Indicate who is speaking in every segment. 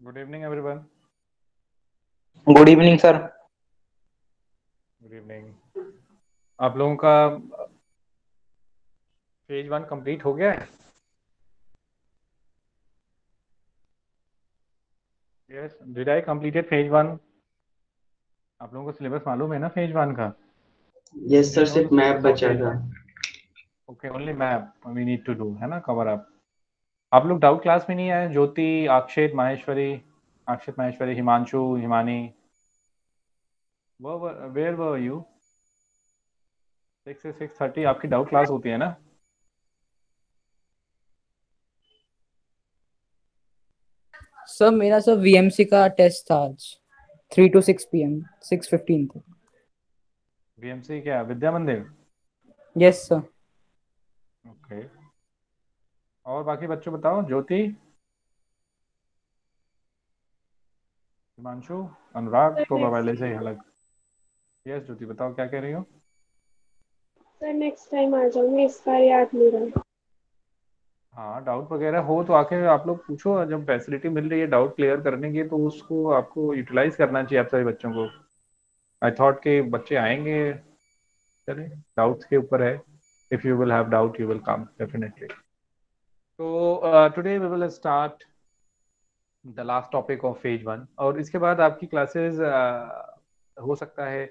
Speaker 1: Good evening everyone.
Speaker 2: Good evening sir.
Speaker 1: Good evening. आप लोगों का फेज वन कंप्लीट हो गया है? Yes, did I completed phase one? आप लोगों को सिलेबस मालूम है ना फेज वन का?
Speaker 2: Yes
Speaker 1: do
Speaker 2: sir,
Speaker 1: you know the
Speaker 2: सिर्फ मैप
Speaker 1: सिलेबस ऑफ
Speaker 2: बचा
Speaker 1: फेज
Speaker 2: था।
Speaker 1: One? Okay, only map we need to do, है ना, कवर अप। आप लोग डाउट क्लास में नहीं आए? ज्योति, अक्षित, माहेश्वरी, अक्षित, माहेश्वरी, हिमांशु, हिमानी, वो वेयर वर यू? 6 से 6:30 आपकी डाउट क्लास होती है ना?
Speaker 3: सर मेरा सर वीएमसी का टेस्ट था आज 3 to 6 PM 6:15 तक।
Speaker 1: बीएमसी क्या, विद्या मंदिर?
Speaker 3: Yes sir.
Speaker 1: ओके। और बाकी बच्चों बताओ। ज्योति, हिमांशु, अनुराग
Speaker 4: सर
Speaker 1: तो
Speaker 4: नेक्स्ट
Speaker 1: पहले से ही अलग। यस ज्योति, बताओ क्या कह रही हो?
Speaker 4: सर नेक्स्ट टाइम आ जाऊंगी, इस बार याद नहीं रहा।
Speaker 1: हाँ, डाउट वगैरह हो तो आके आप लोग पूछो। जब फैसिलिटी मिल रही है डाउट क्लियर करने की तो उसको आपको यूटिलाइज करना चाहिए आप सभी बच्चों को। आई थॉट के बच्चे आएंगे। चलिए, डाउट्स के ऊपर है। If you will have doubt you will come definitely. तो today we will start the last topic of phase one, और इसके बाद आपकी क्लासेस हो सकता है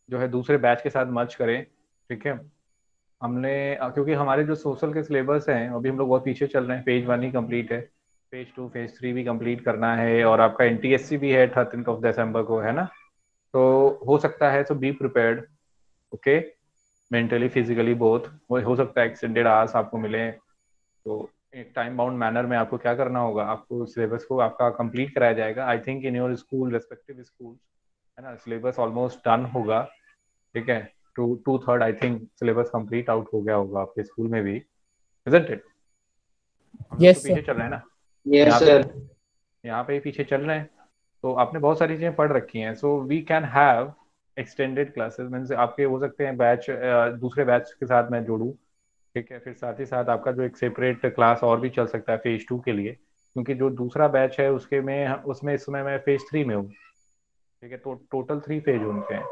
Speaker 1: जो है दूसरे बैच के साथ मर्ज करें। ठीक है। हमने क्योंकि हमारे जो सोशल के सिलेबस हैं अभी हम लोग बहुत पीछे चल रहे हैं। फेज वन ही कंप्लीट है, फेज टू फेज थ्री भी कंप्लीट करना है, और आपका एनटीएससी भी है 13 दिसंबर को, है ना? तो हो सकता है, तो be prepared. Okay, mentally physically both. वो हो सकता है एक्सटेंडेड आवर्स आपको मिले। तो एक टाइम बाउंड मैनर में आपको क्या करना होगा, आपको सिलेबस को आपका कंप्लीट कराया जाएगा। I think in your school respective school, है ना, सिलेबस ऑलमोस्ट डन होगा। ठीक है। Two third I think syllabus complete out हो गया होगा आपके स्कूल में भी, इजंट इट? हम लोग तो
Speaker 3: यस
Speaker 1: पीछे
Speaker 3: सर।
Speaker 1: चल रहे हैं ना।
Speaker 2: यस
Speaker 1: यहाँ पे
Speaker 2: सर।
Speaker 1: यहाँ पे ही पीछे चल रहे हैं। तो आपने बहुत सारी चीजें पढ़ रखी हैं, so we can have extended classes. Means आपके हो सकते हैं बैच दूसरे बैच के साथ मैं जोड़ूँ। ठीक है। फिर साथ ही साथ आपका जो एक सेपरेट क्लास और भी चल सकता है फेज टू के लिए, क्योंकि जो दूसरा बैच है उसके में उसमें इस समय मैं फेज थ्री में हूँ। ठीक है। तो टोटल 3 फेज उनके हैं।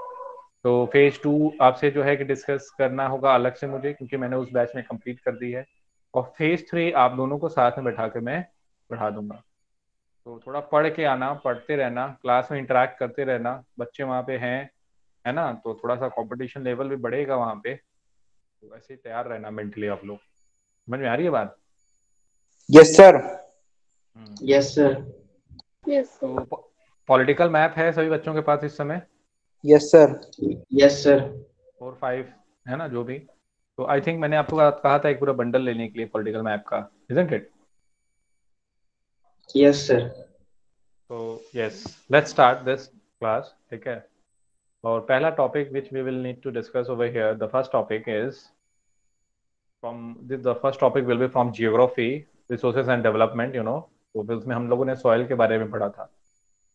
Speaker 1: तो फेज टू आपसे जो है कि डिस्कस करना होगा अलग से मुझे, क्योंकि मैंने उस बैच में कंप्लीट कर दी है। और फेज थ्री आप दोनों को साथ में बैठा के मैं पढ़ा दूंगा। तो थोड़ा पढ़ के आना, पढ़ते रहना, क्लास में इंटरेक्ट करते रहना, बच्चे वहाँ पे हैं, है ना? तो थोड़ा सा कंपटीशन लेवल भी बढ़ेगा वहाँ पे। तो ऐसे ही तैयार रहना मेंटली आप लोग। समझ में आ रही है बात?
Speaker 2: Yes sir.
Speaker 1: Hmm.
Speaker 2: Yes sir.
Speaker 4: Yes sir.
Speaker 1: तो पॉलिटिकल मैप है सभी बच्चों के पास इस समय?
Speaker 2: Yes sir. Yes sir.
Speaker 1: 4 5, है ना, जो भी। तो आई थिंक मैंने आपको कहा था एक पूरा बंडल लेने के लिए पॉलिटिकल मैप का, इजंट इट?
Speaker 2: Yes sir.
Speaker 1: तो yes, let's start this class. ठीक है। और पहला topic which we will need to discuss over here, the first topic is from this the first topic will be from geography, resources and development, you know. तो फिर उसमें हम लोगों ने सॉइल के बारे में पढ़ा था।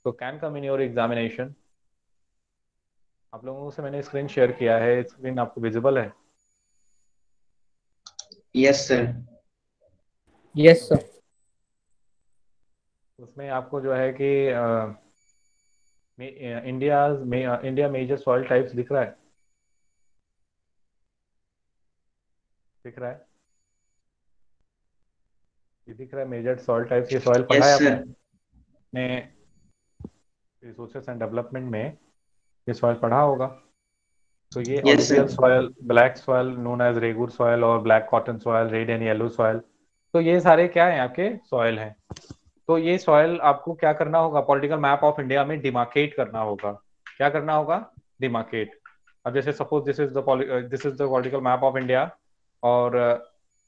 Speaker 1: तो can come in your examination. आप लोगों से मैंने स्क्रीन शेयर किया है, स्क्रीन आपको विजिबल है?
Speaker 2: Yes sir.
Speaker 3: Yes
Speaker 1: okay.
Speaker 3: Sir.
Speaker 1: उसमें आपको जो है कि इंडिया मेजर सॉइल टाइप्स दिख रहा है? दिख रहा है? ये दिख रहा है मेजर सॉइल टाइप्स। ये सॉइल पढ़ा
Speaker 2: यस
Speaker 1: है आपने
Speaker 2: सर।
Speaker 1: अपने रिसोर्सेज एंड डेवलपमेंट में? ये सॉइल पढ़ा होगा। तो ये
Speaker 2: yes
Speaker 1: alluvial
Speaker 2: sir.
Speaker 1: Soil, black soil known as regur soil, और black cotton soil, red and yellow soil. तो ये सारे क्या है आपके सॉयल हैं। तो ये सॉयल आपको क्या करना होगा, पॉलिटिकल मैप ऑफ इंडिया में डिमार्केट करना होगा। क्या करना होगा? डिमार्केट। अब जैसे suppose this is the political map of India, और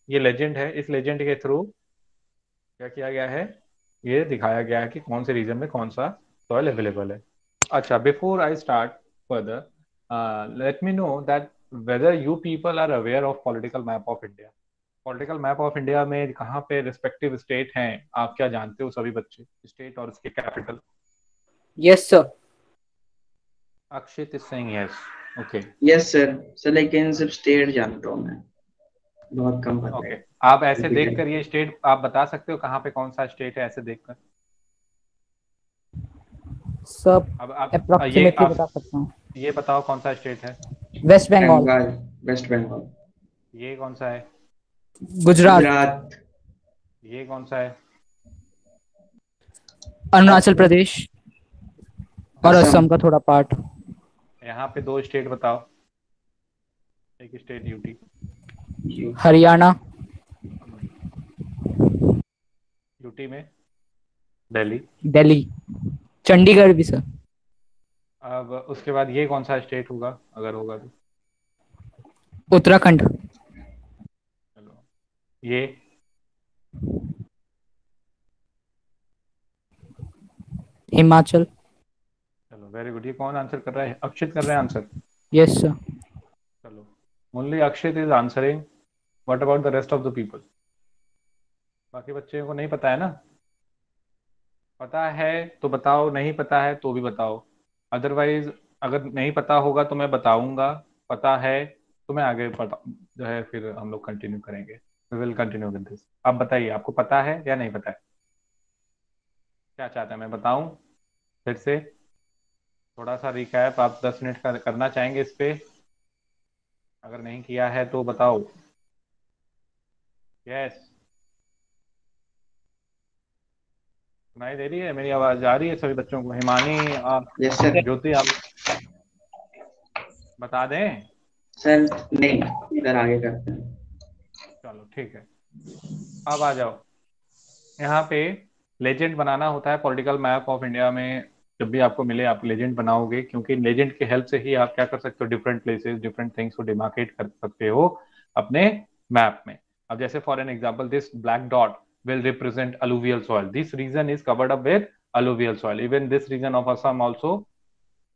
Speaker 1: ये लेजेंड है। इस लेजेंड के थ्रू क्या किया गया है, ये दिखाया गया है कि कौन से रीजन में कौन सा सॉइल अवेलेबल है। अच्छा, before I start further, let me know that whether you people are aware of political map of India. Political map of India में कहाँ पे रिस्पेक्टिव स्टेट हैं, आप क्या जानते हो सभी बच्चे, स्टेट और उसके capital?
Speaker 3: Yes sir.
Speaker 1: Akshit is saying yes. Okay.
Speaker 2: Yes sir. Sir लेकिन सिर्फ स्टेट जानता हूँ मैं, बहुत कम पता
Speaker 1: ओके,
Speaker 2: है।
Speaker 1: आप ऐसे देख
Speaker 2: कैपिटल।
Speaker 1: कर ये स्टेट आप बता सकते हो कहाँ पे कौन सा स्टेट है, ऐसे देखकर?
Speaker 3: सब
Speaker 1: अब आप
Speaker 3: अप्रोक्सीमेटली बता सकता हूँ।
Speaker 1: ये बताओ कौन सा स्टेट है?
Speaker 3: वेस्ट बंगाल।
Speaker 2: बंगाल, वेस्ट बंगाल।
Speaker 1: ये कौन सा है?
Speaker 3: गुजरात।
Speaker 2: गुजरात।
Speaker 1: ये कौन सा है?
Speaker 3: अरुणाचल प्रदेश और
Speaker 2: असम।
Speaker 3: असम का थोड़ा पार्ट।
Speaker 1: यहाँ पे दो स्टेट बताओ, एक स्टेट यूटी।
Speaker 3: हरियाणा।
Speaker 1: यूटी में दिल्ली।
Speaker 3: दिल्ली। चंडीगढ़ भी सर।
Speaker 1: अब उसके बाद ये कौन सा स्टेट होगा अगर होगा तो?
Speaker 3: उत्तराखंड।
Speaker 1: चलो ये।
Speaker 3: हिमाचल।
Speaker 1: चलो वेरी गुड। ये कौन आंसर कर रहा है? अक्षित कर रहे हैं आंसर।
Speaker 3: Yes sir.
Speaker 1: चलो only Akshit is answering. What about the rest of the people? बाकी बच्चे को नहीं पता है ना? पता है तो बताओ, नहीं पता है तो भी बताओ। अदरवाइज अगर नहीं पता होगा तो मैं बताऊंगा, पता है तो मैं आगे पता जो है फिर हम लोग कंटिन्यू करेंगे। We will continue with this. आप बताइए आपको पता है या नहीं पता है? क्या चाहते हैं मैं बताऊं फिर से? थोड़ा सा रिकैप आप 10 मिनट का करना चाहेंगे इस पे? अगर नहीं किया है तो बताओ। यस। सुनाई दे रही है मेरी आवाज? आ रही है सभी बच्चों को? हिमानी आप,
Speaker 2: यस सर।
Speaker 1: ज्योति आप बता दें?
Speaker 2: सर नहीं, इधर आगे करते हैं।
Speaker 1: चलो ठीक है। अब आ जाओ यहाँ पे। लेजेंड बनाना होता है पॉलिटिकल मैप ऑफ इंडिया में। जब भी आपको मिले आप लेजेंड बनाओगे, क्योंकि लेजेंड की हेल्प से ही आप क्या कर सकते हो, डिफरेंट प्लेसेस डिफरेंट थिंग्स को डिमार्केट कर सकते हो अपने मैप में। अब जैसे for an example this black dot will represent alluvial soil. This region is covered up with alluvial soil. Even this region of Assam also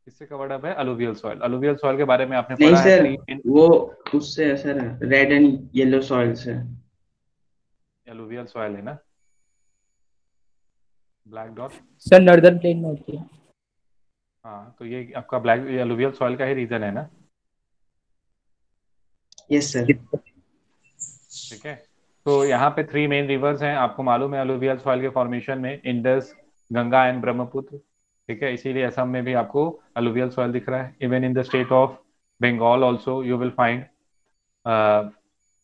Speaker 1: इससे covered up है alluvial soil. Alluvial soil के बारे में आपने
Speaker 2: नहीं
Speaker 1: पढ़ा है
Speaker 2: सर,
Speaker 1: थ्री इन
Speaker 2: वो उससे sir red and yellow soil से।
Speaker 1: alluvial soil है ना black dot?
Speaker 3: Sir northern plain में होती है।
Speaker 1: हाँ तो ये आपका ब्लैक alluvial soil का ही रीजन है ना?
Speaker 2: Yes sir.
Speaker 1: ठीक है। तो यहाँ पे थ्री मेन रिवर्स हैं, आपको मालूम है अलुवियल सॉइल के फॉर्मेशन में, इंडस, गंगा एंड ब्रह्मपुत्र। ठीक है, इसीलिए असम में भी आपको अलुवियल सॉइल दिख रहा है। Even in the state of Bengal also you will find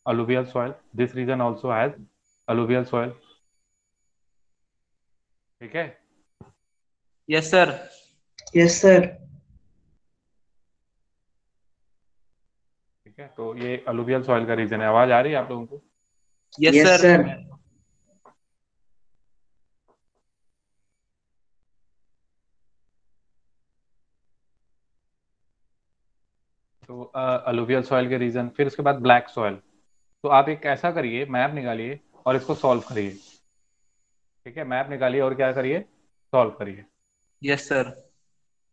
Speaker 1: alluvial soil. This region also has alluvial soil. ठीक है।
Speaker 5: Yes sir.
Speaker 2: Yes sir.
Speaker 1: ठीक है, तो ये अलुवियल सॉइल का रीजन है। आवाज आ रही है आप लोगों को?
Speaker 5: Yes
Speaker 2: yes
Speaker 5: sir.
Speaker 2: सर।
Speaker 1: तो अलुवियल सॉइल के रीजन, फिर उसके बाद ब्लैक सॉइल। तो आप एक ऐसा करिए, मैप निकालिए और इसको सॉल्व करिए। ठीक है, मैप निकालिए और क्या करिए, सॉल्व करिए।
Speaker 5: Yes sir.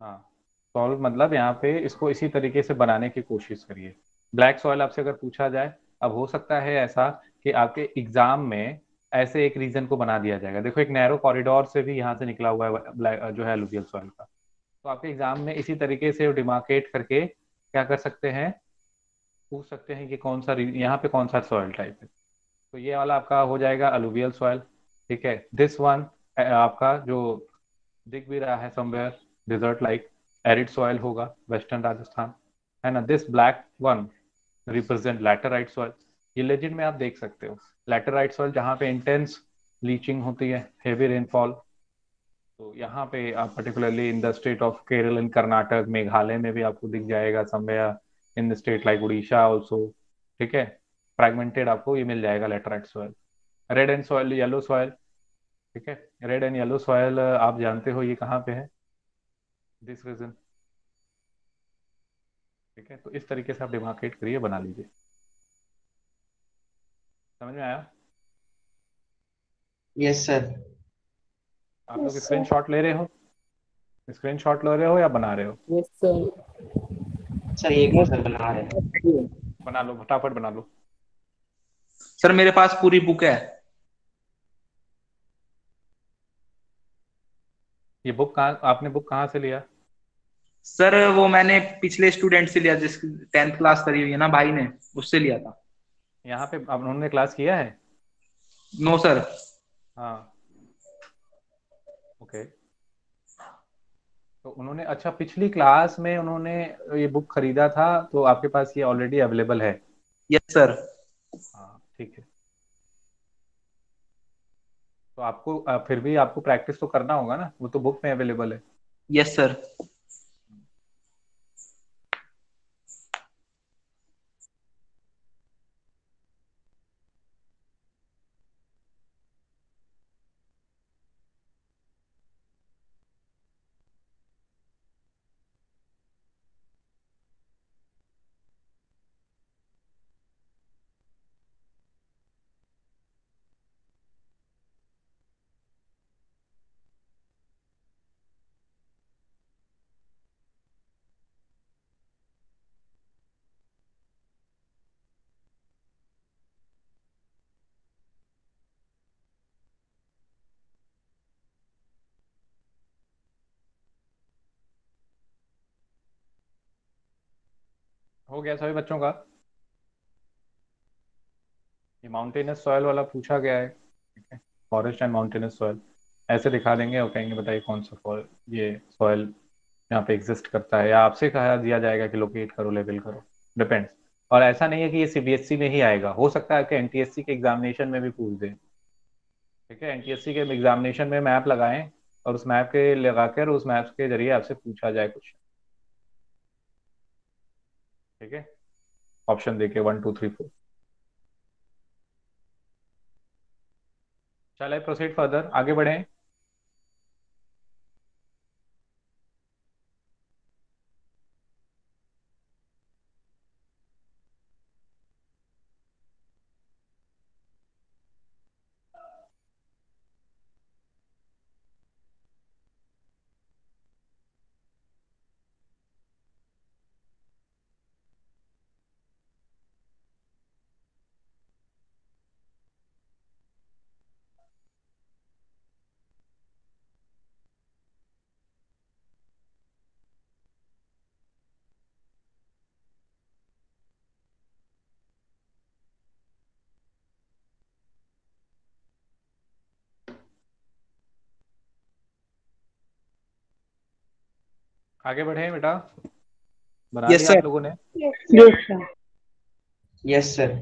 Speaker 1: हाँ, सॉल्व मतलब यहाँ पे इसको इसी तरीके से बनाने की कोशिश करिए। ब्लैक सॉइल आपसे अगर पूछा जाए, अब हो सकता है ऐसा कि आपके एग्जाम में ऐसे एक रीजन को बना दिया जाएगा। देखो एक नैरो कॉरिडोर से भी यहाँ से निकला हुआ है जो है एलुवियल सॉइल का। तो आपके एग्जाम में इसी तरीके से डिमार्केट करके क्या कर सकते हैं, पूछ सकते हैं कि कौन सा यहाँ पे कौन सा सॉइल टाइप है। तो ये वाला आपका हो जाएगा अलुवियल सॉइल। ठीक है, दिस वन आपका जो दिख भी रहा है somewhere desert like arid soil होगा, वेस्टर्न राजस्थान, है ना। This black one represent laterite soil. ये लेजेंड में आप देख सकते हो लैटेराइट सॉइल जहाँ पे इंटेंस लीचिंग होती है, हेवी रेनफॉल। तो यहाँ पे आप particularly in the state of Kerala, in Karnataka, Meghalaya में भी आपको दिख जाएगा somewhere, in the state like Orissa also. ठीक है, फ्रैगमेंटेड आपको ये मिल जाएगा laterite soil. Red and soil, yellow soil. ठीक है, रेड एंड येलो सॉइल आप जानते हो ये कहाँ पे है, दिस रीजन। ठीक है, तो इस तरीके से आप डिमार्केट करिए, बना लीजिए। समझ में आया?
Speaker 2: Yes sir.
Speaker 1: आप लोग
Speaker 4: Yes, sir.
Speaker 1: स्क्रीनशॉट ले रहे हो? स्क्रीनशॉट ले रहे हो या बना रहे हो?
Speaker 3: Yes sir.
Speaker 2: सर एक मिनट सर, बना रहे हैं।
Speaker 1: बना लो, फटाफट बना लो।
Speaker 5: सर मेरे पास पूरी बुक है।
Speaker 1: ये बुक कहाँ, आपने बुक कहाँ से लिया?
Speaker 5: सर वो मैंने पिछले स्टूडेंट से लिया, जिस 10th क्लास करी हुई है ना भाई ने, उससे लिया था।
Speaker 1: यहाँ पे अब उन्होंने क्लास किया है?
Speaker 5: No sir.
Speaker 1: हाँ, ओके। तो उन्होंने, अच्छा पिछली क्लास में उन्होंने ये बुक खरीदा था, तो आपके पास ये ऑलरेडी अवेलेबल है?
Speaker 5: Yes sir.
Speaker 1: हाँ ठीक है। तो आपको फिर भी आपको प्रैक्टिस तो करना होगा ना, वो तो बुक में अवेलेबल है।
Speaker 5: Yes sir.
Speaker 1: हो गया सभी बच्चों का? ये माउंटेनस सॉइल वाला पूछा गया है, ठीक है, फॉरेस्ट एंड माउंटेनस सॉइल ऐसे दिखा देंगे और कहेंगे बताइए कौन सा फॉल ये सॉइल यहाँ पे एग्जिस्ट करता है, या आपसे कहा दिया जाएगा कि लोकेट करो, लेबल करो, डिपेंड्स। और ऐसा नहीं है कि ये सीबीएसई में ही आएगा, हो सकता है कि एनटीएससी के एग्जामिनेशन में भी पूछ दे। ठीक है, एनटीएससी के एग्जामिनेशन में मैप लगाएं और उस मैप के लगाकर उस मैप के जरिए आपसे पूछा जाए कुछ। ठीक है, ऑप्शन देके 1 2 3 4। चले प्रोसीड फर्दर, आगे बढ़ें। आगे बढ़े बेटा, बना
Speaker 5: यस
Speaker 1: लिया आप
Speaker 5: सर।
Speaker 1: लोगों ने?
Speaker 4: Yes, sir.
Speaker 2: Yes sir.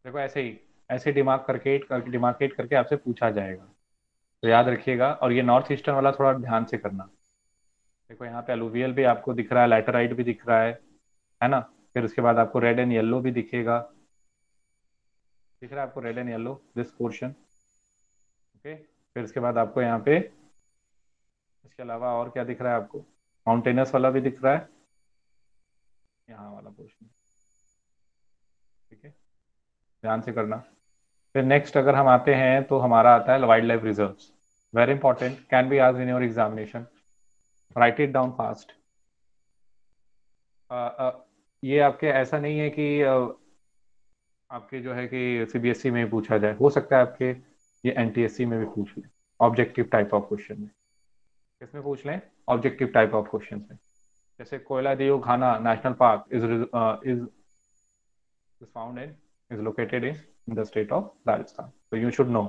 Speaker 1: देखो ऐसे ही, ऐसे डिमार्केट करके आपसे पूछा जाएगा, तो याद रखिएगा। और ये नॉर्थ ईस्टर्न वाला थोड़ा ध्यान से करना। देखो यहाँ पे अलूवियल भी आपको दिख रहा है, लैटेराइट भी दिख रहा है ना? फिर उसके बाद आपको रेड एंड येलो भी दिखेगा, दिख रहा है आपको red and yellow this portion. Okay, फिर उसके बाद आपको यहाँ पे इसके अलावा और क्या दिख रहा है आपको? माउंटेनस वाला भी दिख रहा है, यहाँ वाला पोर्शन। ठीक है, ध्यान से करना। फिर नेक्स्ट अगर हम आते हैं तो हमारा आता है wildlife reserve. Very important, can be आज in your examination, write it down fast. ये आपके ऐसा नहीं है कि आपके जो है कि सीबीएसई में ही पूछा जाए, हो सकता है आपके ये एनटीएससी में भी पूछ लें, ऑब्जेक्टिव टाइप ऑफ क्वेश्चन में। किसमें पूछ लें? ऑब्जेक्टिव टाइप ऑफ क्वेश्चन में। जैसे Keoladeo Ghana national park is found in is located in the state of Rajasthan. So you should know.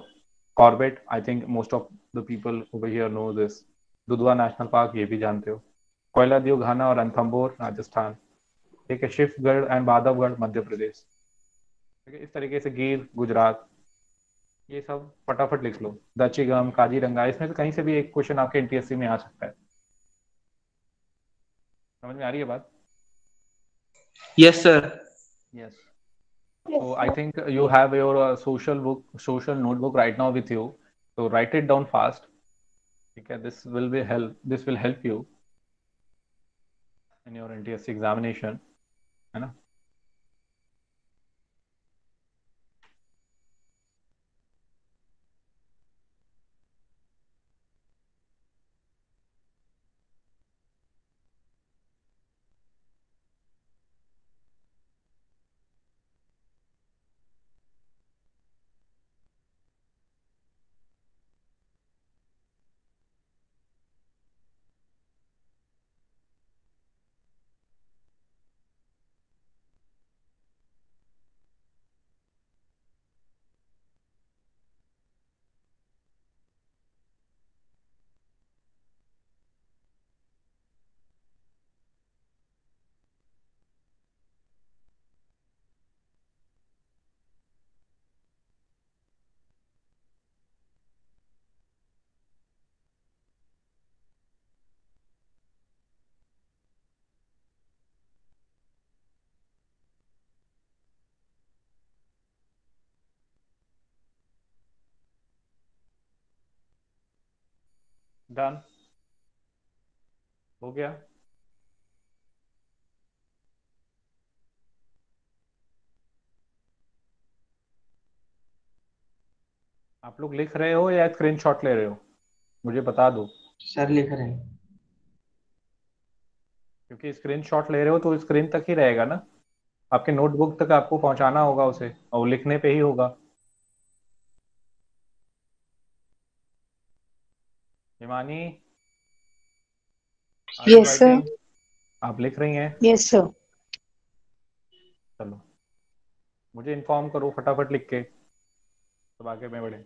Speaker 1: Corbett, I think most of the people over here know this. Dudhwa national park ये भी जानते हो। कोयला दियो घाना और रणथंभौर राजस्थान। ठीक है, शिवगढ़ एंड बांधवगढ़ मध्य प्रदेश। ठीक है, इस तरीके से गिर गुजरात, ये सब फटाफट लिख लो। दचिगम काजीरंगा, इसमें से कहीं से भी एक क्वेश्चन आपके एनटीएससी में आ सकता है। समझ में आ रही है बात?
Speaker 5: Yes sir.
Speaker 1: Yes.
Speaker 4: Yes,
Speaker 1: So I
Speaker 4: sir.
Speaker 1: think you have your social notebook right now with you. So write it down fast. Okay, this will help you in your NTSC examination, है ना? Done हो गया। आप लोग लिख रहे हो या स्क्रीनशॉट ले रहे हो, मुझे बता दो।
Speaker 2: सर लिख रहे हैं।
Speaker 1: क्योंकि स्क्रीनशॉट ले रहे हो तो स्क्रीन तक ही रहेगा ना, आपके नोटबुक तक आपको पहुंचाना होगा उसे, और वो लिखने पे ही होगा। Himani, are you
Speaker 6: Yes, sir.
Speaker 1: Writing? आप लिख रही हैं?
Speaker 6: Yes, sir.
Speaker 1: चलो, मुझे इन्फॉर्म करो फटाफट लिख के, तब आगे मैं बढ़े।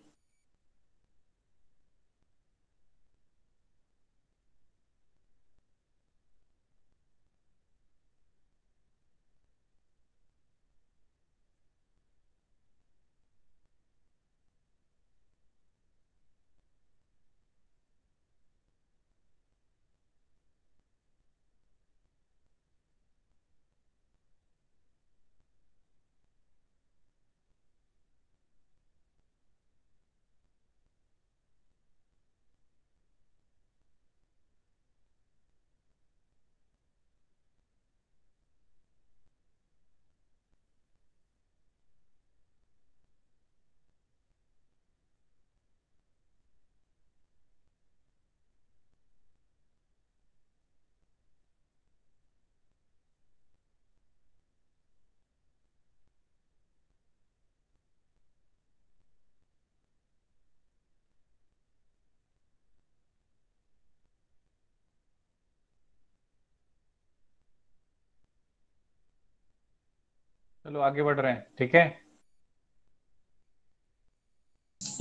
Speaker 1: चलो आगे बढ़ रहे हैं, ठीक है।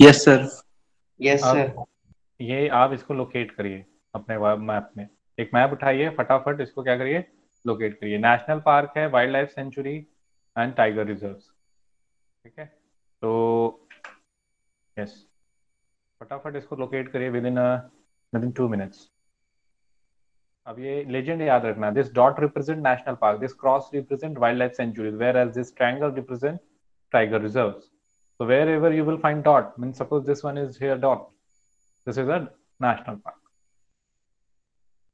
Speaker 5: Yes sir.
Speaker 2: Yes sir.
Speaker 1: अब ये आप इसको लोकेट करिए अपने मैप में। एक मैप उठाइए फटाफट, इसको क्या करिए, लोकेट करिए। नेशनल पार्क है, wild life sanctuary and tiger reserve, ठीक है। तो यस, फटाफट इसको लोकेट करिए विद इन 2 मिनट्स। अब ये लेजेंड याद रखना, this dot represent national park, this cross represent wildlife sanctuaries, where as this triangle represent tiger reserves. So wherever you will find dot, means suppose this one is here dot, this is a national park।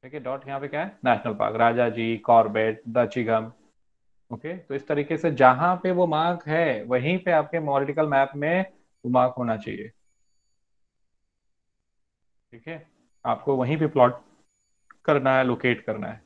Speaker 1: ठीक है, dot यहाँ पे क्या है, national park, राजा जी, Corbett, Dachigam. Okay, तो इस तरीके से जहां पे वो मार्क है वहीं पे आपके पॉलिटिकल मैप में वो मार्क होना चाहिए, ठीक है। आपको वहीं पे प्लॉट करना है, लोकेट करना है।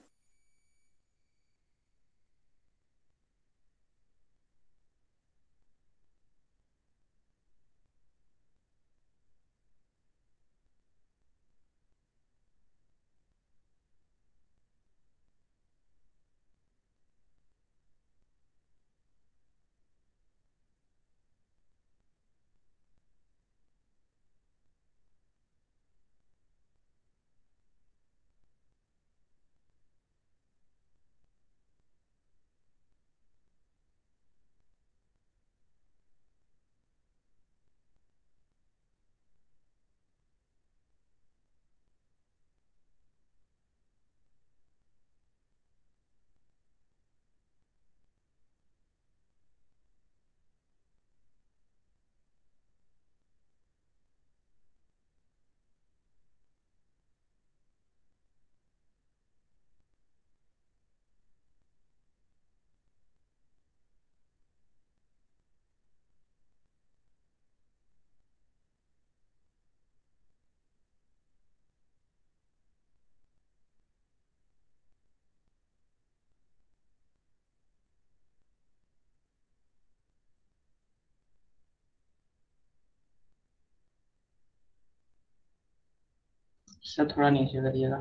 Speaker 2: सर थोड़ा नीचे करिएगा।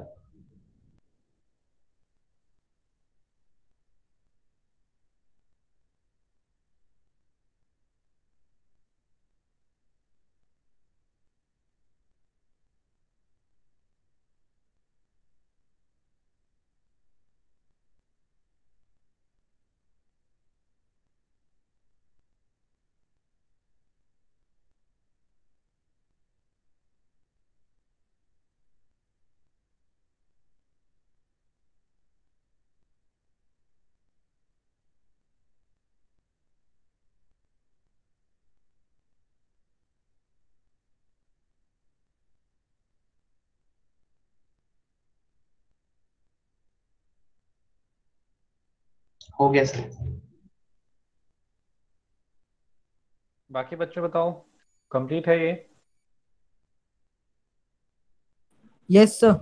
Speaker 2: हो गया सर।
Speaker 1: बाकी बच्चों बताओ, कंप्लीट है ये?
Speaker 3: Yes sir.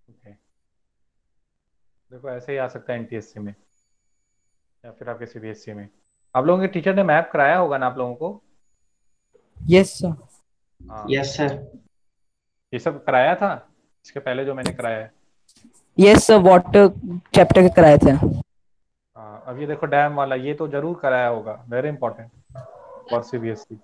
Speaker 1: ओके। देखो ऐसे ही आ सकता है एनटीएससी में, या फिर आपके सीबीएसई में। आप लोगों के टीचर ने मैप कराया होगा ना आप लोगों को?
Speaker 3: Yes sir.
Speaker 1: हाँ,
Speaker 2: यस सर।
Speaker 1: ये सब कराया था इसके पहले जो मैंने कराया है?
Speaker 3: यस सर, वाटर चैप्टर के कराए थे।
Speaker 1: हाँ, अब ये देखो डैम वाला, ये तो जरूर कराया होगा, very important for CBSE.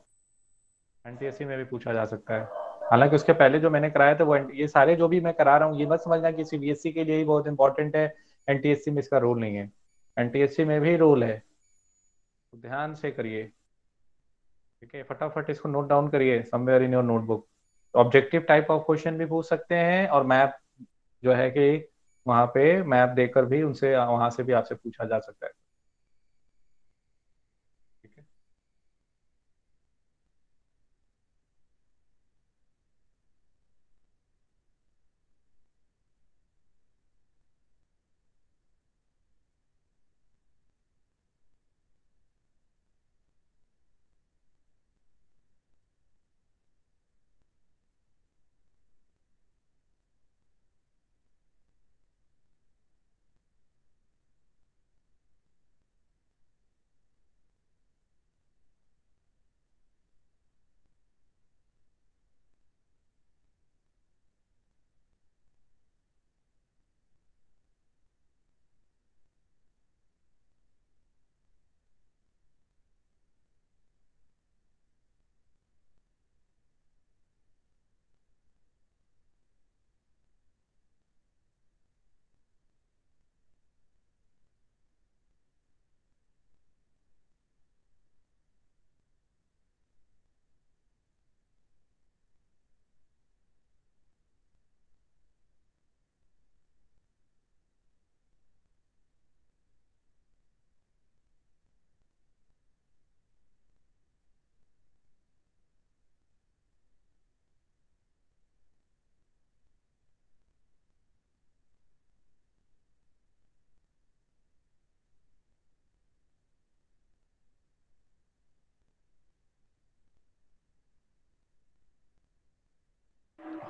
Speaker 1: NTSC में भी पूछा जा सकता है। हालांकि उसके पहले जो मैंने कराया था वो ये सारे जो भी मैं करा रहा हूँ, ये मत समझना कि सीबीएसई के लिए ही बहुत इंपॉर्टेंट है, एनटीएससी में इसका रोल नहीं है। एनटीएससी में भी रोल है, तो ध्यान से करिए। ठीक है, फटाफट इसको नोट डाउन करिए somewhere in your notebook. Objective type of question भी पूछ सकते हैं, और मैप जो है कि वहाँ पे मैप देकर भी उनसे वहां से भी आपसे पूछा जा सकता है। ठीक है।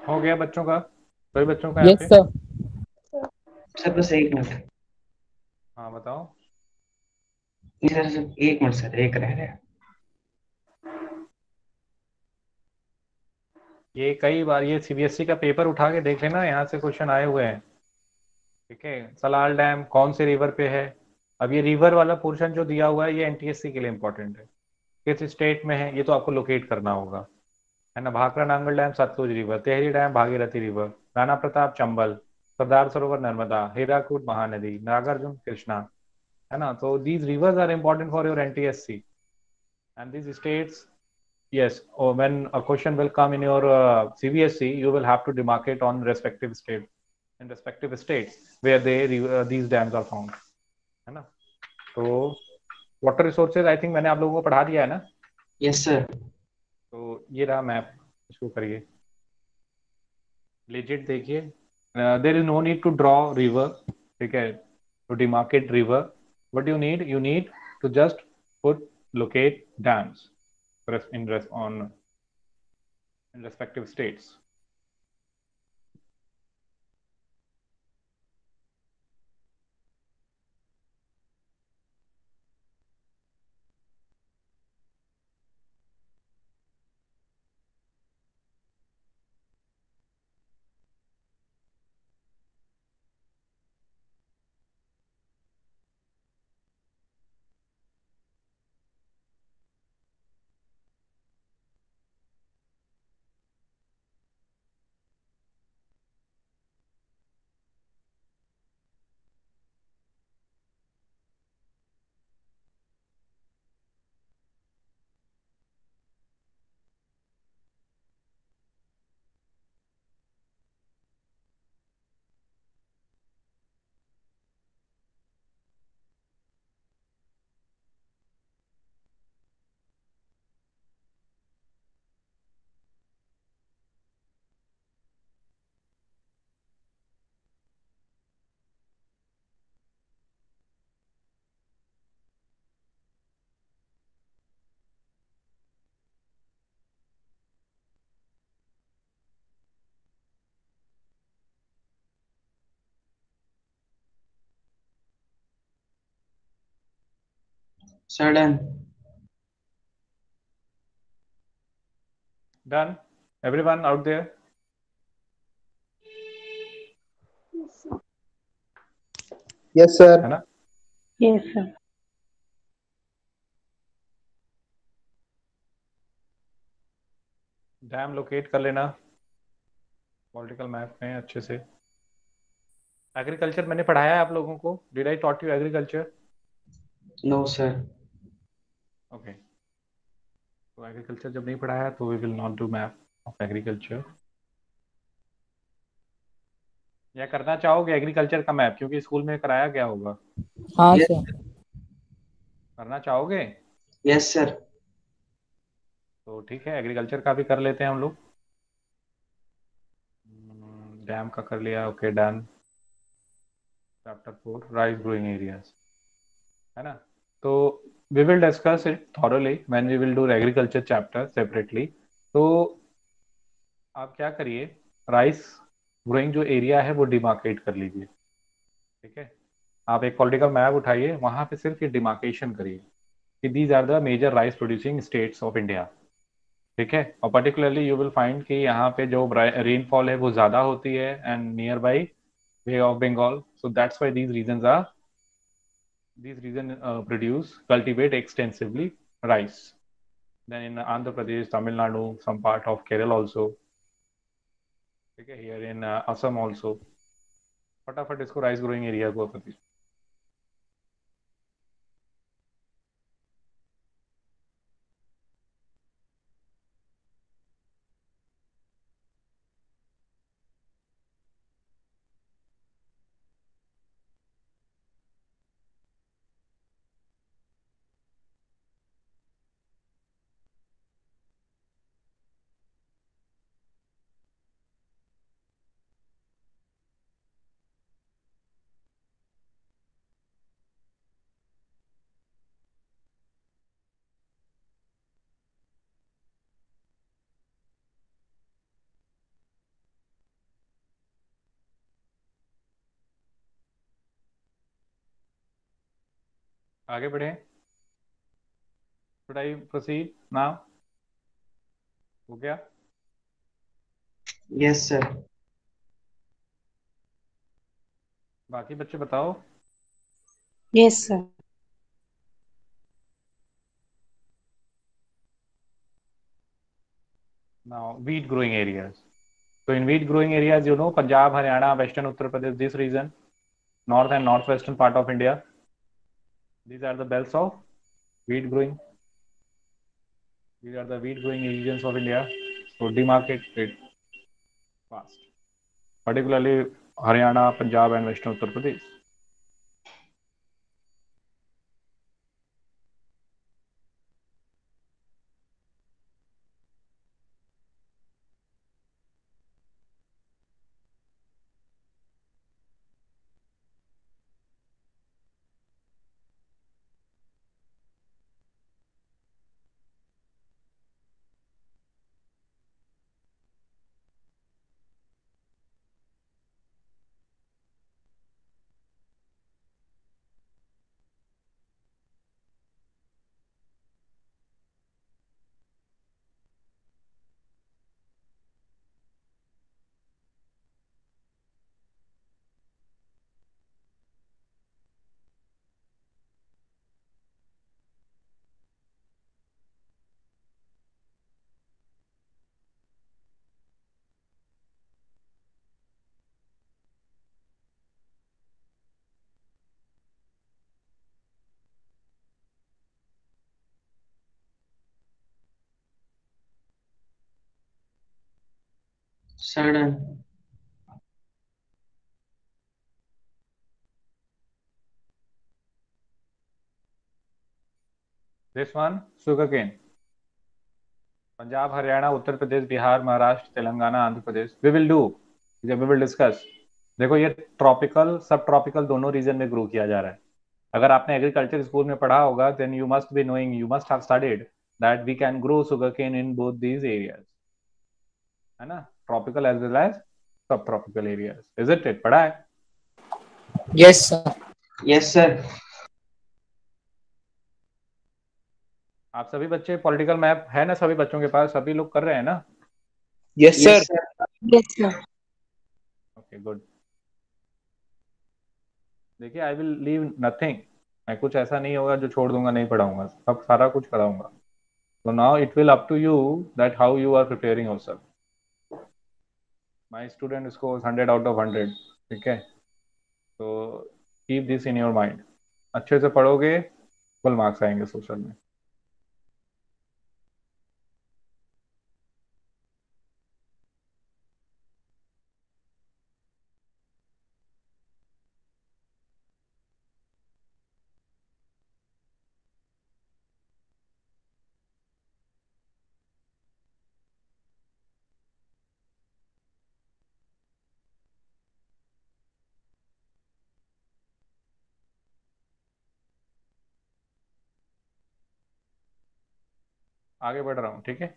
Speaker 1: हो गया बच्चों का? सभी बच्चों का यहाँ
Speaker 3: यस
Speaker 1: पे?
Speaker 3: सर।
Speaker 2: सर बस एक मिनट।
Speaker 1: हाँ बताओ।
Speaker 2: नहीं सर सर, एक मिनट सर, एक रह गया।
Speaker 1: ये कई बार ये सीबीएसई का पेपर उठा के देख लेना, यहाँ से क्वेश्चन आए हुए हैं। ठीक है, सलाल डैम कौन से रिवर पे है? अब ये रिवर वाला पोर्शन जो दिया हुआ है ये एनटीएससी के लिए इंपॉर्टेंट है। किस स्टेट में है ये तो आपको लोकेट करना होगा, है ना। Bhakra Nangal dam Sutlej river, Tehri dam Bhagirathi river, Rana Pratap Chambal, Sardar Sarovar Narmada, Hirakud Mahanadi, Nagarjuna Krishna, है ना। तो these rivers are important for your NTSC and these states. Yes, or when a question will come in your CBSE, you will have to demarcate on respective state, in respective states where these dams are found, है ना। तो water resources I think मैंने आप लोगों को पढ़ा दिया है ना।
Speaker 2: Yes sir.
Speaker 1: तो ये रहा मैप, इसको करिए, लेजिट देखिए। There is no need to draw river, ठीक है, to demarcate river. What you need to just put locate dams in respective states.
Speaker 2: Sir done.
Speaker 1: Done everyone out there?
Speaker 4: Yes, sir.
Speaker 6: Yes sir.
Speaker 1: है ना?
Speaker 7: Yes, sir.
Speaker 1: Dam locate कर लेना political map में अच्छे से। Agriculture मैंने पढ़ाया है आप लोगों को? Did I taught you agriculture?
Speaker 2: No sir.
Speaker 1: Okay, तो एग्रीकल्चर जब नहीं पढ़ाया तो we will not do map of agriculture. या करना चाहोगे एग्रीकल्चर का मैप, क्योंकि स्कूल में कराया गया होगा?
Speaker 3: हाँ
Speaker 2: यस
Speaker 3: सर।
Speaker 1: करना चाहोगे?
Speaker 2: Yes sir.
Speaker 1: तो ठीक है, एग्रीकल्चर का भी कर लेते हैं हम लोग। डैम का कर लिया, okay done. Chapter 4 rice growing areas, है ना? तो we will discuss it thoroughly when we will do agriculture chapter separately. तो आप क्या करिए, राइस ग्रोइंग जो एरिया है वो डिमार्केट कर लीजिए, ठीक है? आप एक पॉलिटिकल मैप उठाइए, वहां पे सिर्फ ये डिमार्केशन करिए कि these are the major rice producing states of India, ठीक है? और पर्टिकुलरली यू विल फाइंड कि यहाँ पे जो रेनफॉल है वो ज़्यादा होती है and near by way of Bengal, so that's why these region produce cultivate extensively rice. Then in Andhra Pradesh, Tamil Nadu, some part of Kerala also, okay, here in Assam also. फटाफट इसको rice growing area को पति। आगे बढ़े? Should I proceed now? हो गया?
Speaker 2: Yes sir.
Speaker 1: बाकी बच्चे बताओ।
Speaker 7: Yes, sir.
Speaker 1: Now wheat growing areas. So in wheat growing areas, you know, Punjab, Haryana, Western Uttar Pradesh, this region, north and northwestern part of India, these are the belts of wheat growing. These are the wheat growing regions of India. So demarcate it fast, particularly Haryana, Punjab, and Western Uttar Pradesh.
Speaker 2: Sir done.
Speaker 1: This one, sugarcane. Punjab, Haryana, Uttar Pradesh, Bihar, Maharashtra, Telangana, Andhra Pradesh, we will do, we will discuss. देखो ये tropical सब tropical दोनों reason में grow किया जा रहा है। अगर आपने एग्रीकल्चर स्कूल में पढ़ा होगा, then you must be knowing, you must have studied that we can grow sugarcane in both these areas, है ना? Tropical as well as subtropical areas, is it? पढ़ा है?
Speaker 3: Yes sir.
Speaker 2: Yes sir.
Speaker 1: आप सभी बच्चे political map है ना सभी बच्चों के पास, सभी लोग कर रहे हैं ना?
Speaker 6: Yes, sir.
Speaker 2: Yes sir.
Speaker 7: Yes, sir.
Speaker 1: Okay good. देखिए आई विल लीव नथिंग, मैं कुछ ऐसा नहीं होगा जो छोड़ दूंगा नहीं पढ़ाऊंगा, सब सारा कुछ कराऊंगा। So now it will up to you that how you are preparing yourself. My student scores 100 out of 100, ठीक है? तो keep this in your mind. अच्छे से पढ़ोगे फुल मार्क्स आएंगे सोशल में। आगे बढ़ रहा हूँ, ठीक है?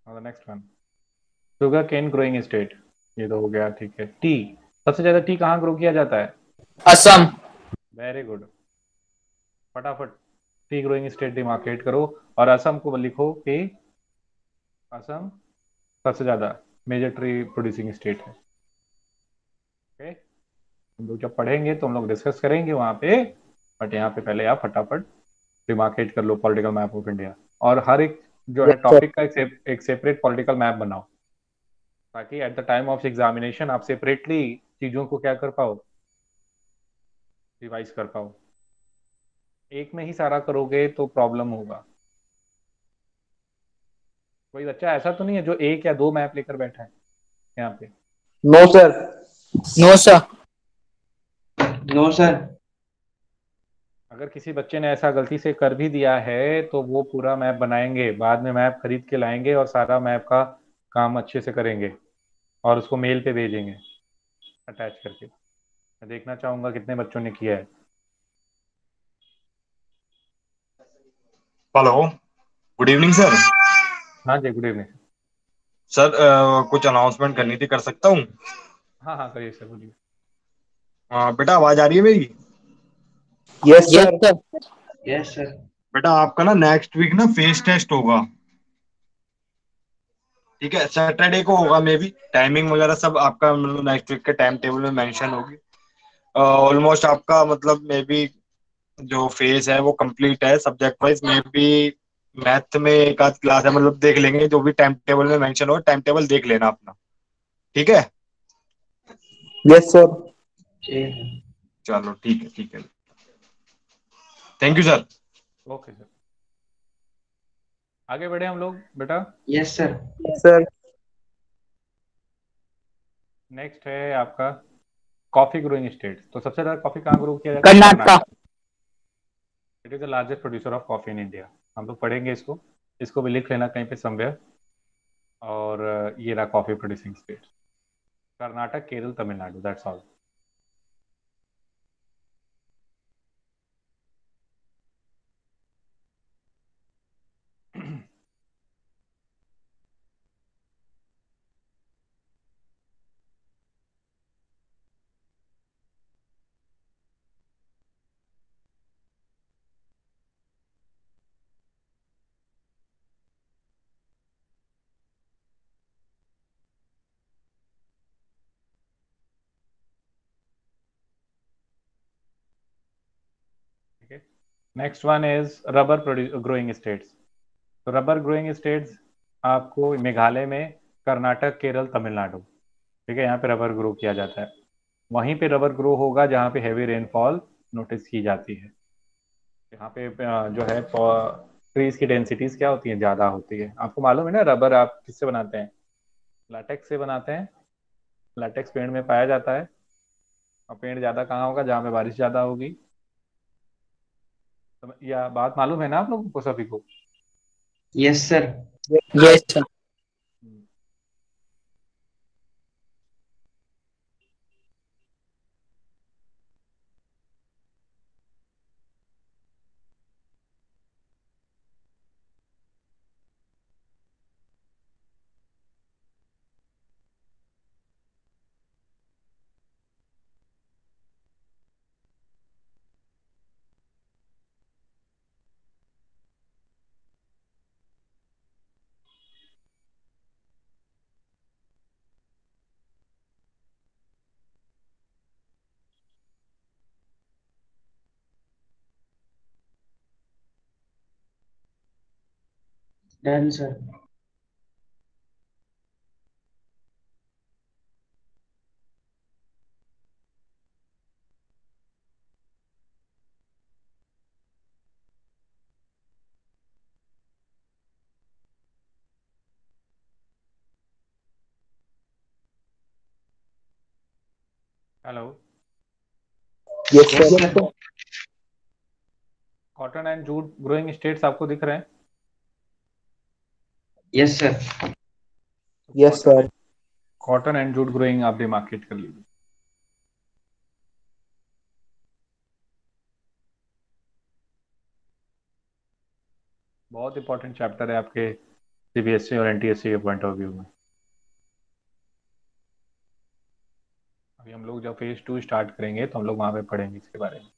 Speaker 1: और next one, sugarcane growing state, ये तो हो गया, ठीक है। टी, सबसे ज्यादा टी कहाँ ग्रो किया जाता है?
Speaker 3: असम।
Speaker 1: वेरी गुड, फटाफट टी ग्रोइंग स्टेट डिमार्केट करो और असम को लिखो कि असम सबसे ज्यादा मेजर ट्री प्रोड्यूसिंग स्टेट है। ओके, हम लोग जब पढ़ेंगे तो हम लोग डिस्कस करेंगे वहां पे, बट यहाँ पे पहले आप फटाफट डिमार्केट कर लो पॉलिटिकल मैप ऑफ इंडिया, और हर एक जो है
Speaker 6: Yes, sir.
Speaker 1: टॉपिक का एक सेपरेट पॉलिटिकल मैप बनाओ, ताकि at the time of examination आप सेपरेटली चीजों को क्या कर पाओ, रिवाइज कर पाओ। एक में ही सारा करोगे तो प्रॉब्लम होगा। कोई बच्चा ऐसा तो नहीं है जो एक या दो मैप लेकर बैठा है यहाँ पे?
Speaker 6: No, sir.
Speaker 3: No sir.
Speaker 2: No sir.
Speaker 1: अगर किसी बच्चे ने ऐसा गलती से कर भी दिया है तो वो पूरा मैप बनाएंगे, बाद में मैप खरीद के लाएंगे और सारा मैप का काम अच्छे से करेंगे और उसको मेल पे भेजेंगे अटैच करके। मैं देखना चाहूंगा कितने बच्चों ने किया है।
Speaker 8: Hello, good evening sir.
Speaker 1: हाँ जी, गुड इवनिंग।
Speaker 8: सर कुछ अनाउंसमेंट करनी थी, कर सकता हूँ?
Speaker 1: हाँ हाँ, करिए सर, बोलिए।
Speaker 8: बेटा आवाज आ रही है मेरी?
Speaker 6: Yes,
Speaker 3: yes
Speaker 6: sir.
Speaker 3: Sir.
Speaker 2: Yes sir.
Speaker 8: बेटा आपका ना नेक्स्ट वीक ना फेस टेस्ट होगा, ठीक है? सैटरडे को होगा, मे बी टाइमिंग वगैरह सब आपका मतलब नेक्स्ट वीक के टाइम टेबल में मेंशन होगी। ऑलमोस्ट आपका मतलब मे बी जो फेज है वो कंप्लीट है subject wise, may be math में एक आध क्लास है, मतलब देख लेंगे जो भी टाइम टेबल में मेंशन हो, टाइम टेबल देख लेना अपना, ठीक है?
Speaker 6: Yes, sir.
Speaker 2: ठीक है।
Speaker 8: चलो ठीक है, ठीक है, thank you sir.
Speaker 1: Okay sir, आगे बढ़े हम लोग बेटा।
Speaker 2: Yes sir.
Speaker 6: Yes, sir.
Speaker 1: Next है आपका कॉफी ग्रोइंग स्टेट। तो सबसे ज्यादा कॉफी कहाँ ग्रो किया जाता है?
Speaker 3: Karnataka.
Speaker 1: It is the largest producer of coffee in India. हम लोग पढ़ेंगे इसको, इसको भी लिख लेना कहीं पे समवेयर। और ये रहा coffee producing state, Karnataka, Kerala, Tamil Nadu, that's all. ठीक है, next one is rubber growing states. तो रबर ग्रोइंग स्टेट्स आपको मेघालय में, कर्नाटक, केरल, तमिलनाडु, ठीक है, यहाँ पे रबर ग्रो किया जाता है। वहीं पे रबर ग्रो होगा जहाँ पे हैवी रेनफॉल नोटिस की जाती है। यहाँ पे जो है ट्रीज की डेंसिटीज क्या होती है, ज़्यादा होती है। आपको मालूम है ना रबर आप किससे बनाते हैं? लाटेक्स से बनाते हैं। लाटेक्स पेड़ में पाया जाता है, और पेड़ ज़्यादा कहाँ होगा? जहाँ पे बारिश ज़्यादा होगी। तो यह बात मालूम है ना आप लोगों को सभी को?
Speaker 2: Yes sir.
Speaker 3: Yes sir.
Speaker 2: Done sir.
Speaker 1: Hello.
Speaker 6: Yes,
Speaker 2: yes
Speaker 6: sir.
Speaker 2: Sir.
Speaker 1: Cotton and jute growing states आपको दिख रहे हैं?
Speaker 2: Yes sir.
Speaker 6: Yes, sir.
Speaker 1: Cotton and jute growing आप डिमार्केट कर लीजिए। बहुत इंपॉर्टेंट चैप्टर है आपके सीबीएसई और एनटीएससी के पॉइंट ऑफ व्यू में। अभी हम लोग जब फेज 2 स्टार्ट करेंगे तो हम लोग वहां पे पढ़ेंगे इसके बारे में।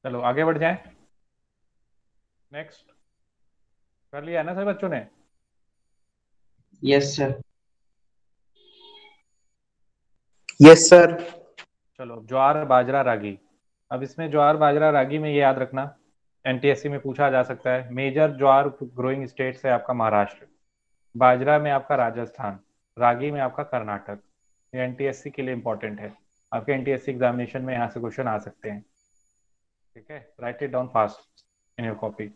Speaker 1: चलो आगे बढ़ जाएं। नेक्स्ट कर लिया है ना सभी बच्चों ने?
Speaker 2: Yes sir.
Speaker 6: Yes, sir.
Speaker 1: चलो ज्वार बाजरा रागी। अब इसमें ज्वार बाजरा रागी में ये याद रखना, एनटीएससी में पूछा जा सकता है। मेजर ज्वार ग्रोइंग स्टेट्स है आपका महाराष्ट्र, बाजरा में आपका राजस्थान, रागी में आपका कर्नाटक। ये एनटीएससी के लिए इंपॉर्टेंट है, आपके एनटीएससी एग्जामिनेशन में यहाँ से क्वेश्चन आ सकते हैं। ठीक है, write it down fast in your copy.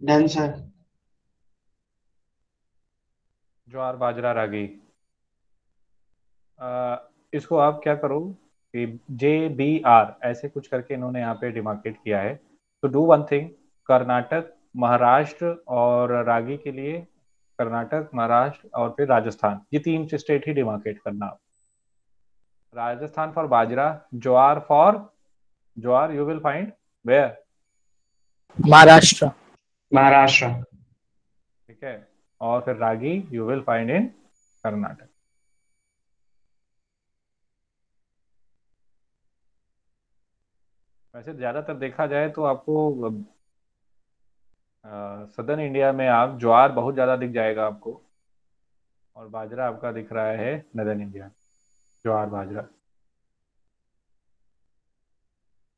Speaker 2: Done sir.
Speaker 1: Jowar bajra ragi, इसको आप क्या करो कि JBR ऐसे कुछ करके इन्होंने यहाँ पे डिमार्केट किया है। तो do one thing, Karnataka Maharashtra और रागी के लिए कर्नाटक महाराष्ट्र और फिर राजस्थान, ये तीन स्टेट ही डिमार्केट करना आप। Rajasthan for bajra, jowar for jowar you will find where?
Speaker 3: Maharashtra.
Speaker 2: Maharashtra.
Speaker 1: ठीक है, और फिर ragi you will find in Karnataka. वैसे ज्यादातर देखा जाए तो आपको सदर्न इंडिया में आप ज्वार बहुत ज्यादा दिख जाएगा आपको, और बाजरा आपका दिख रहा है नदर्न इंडिया। ज्वार बाजरा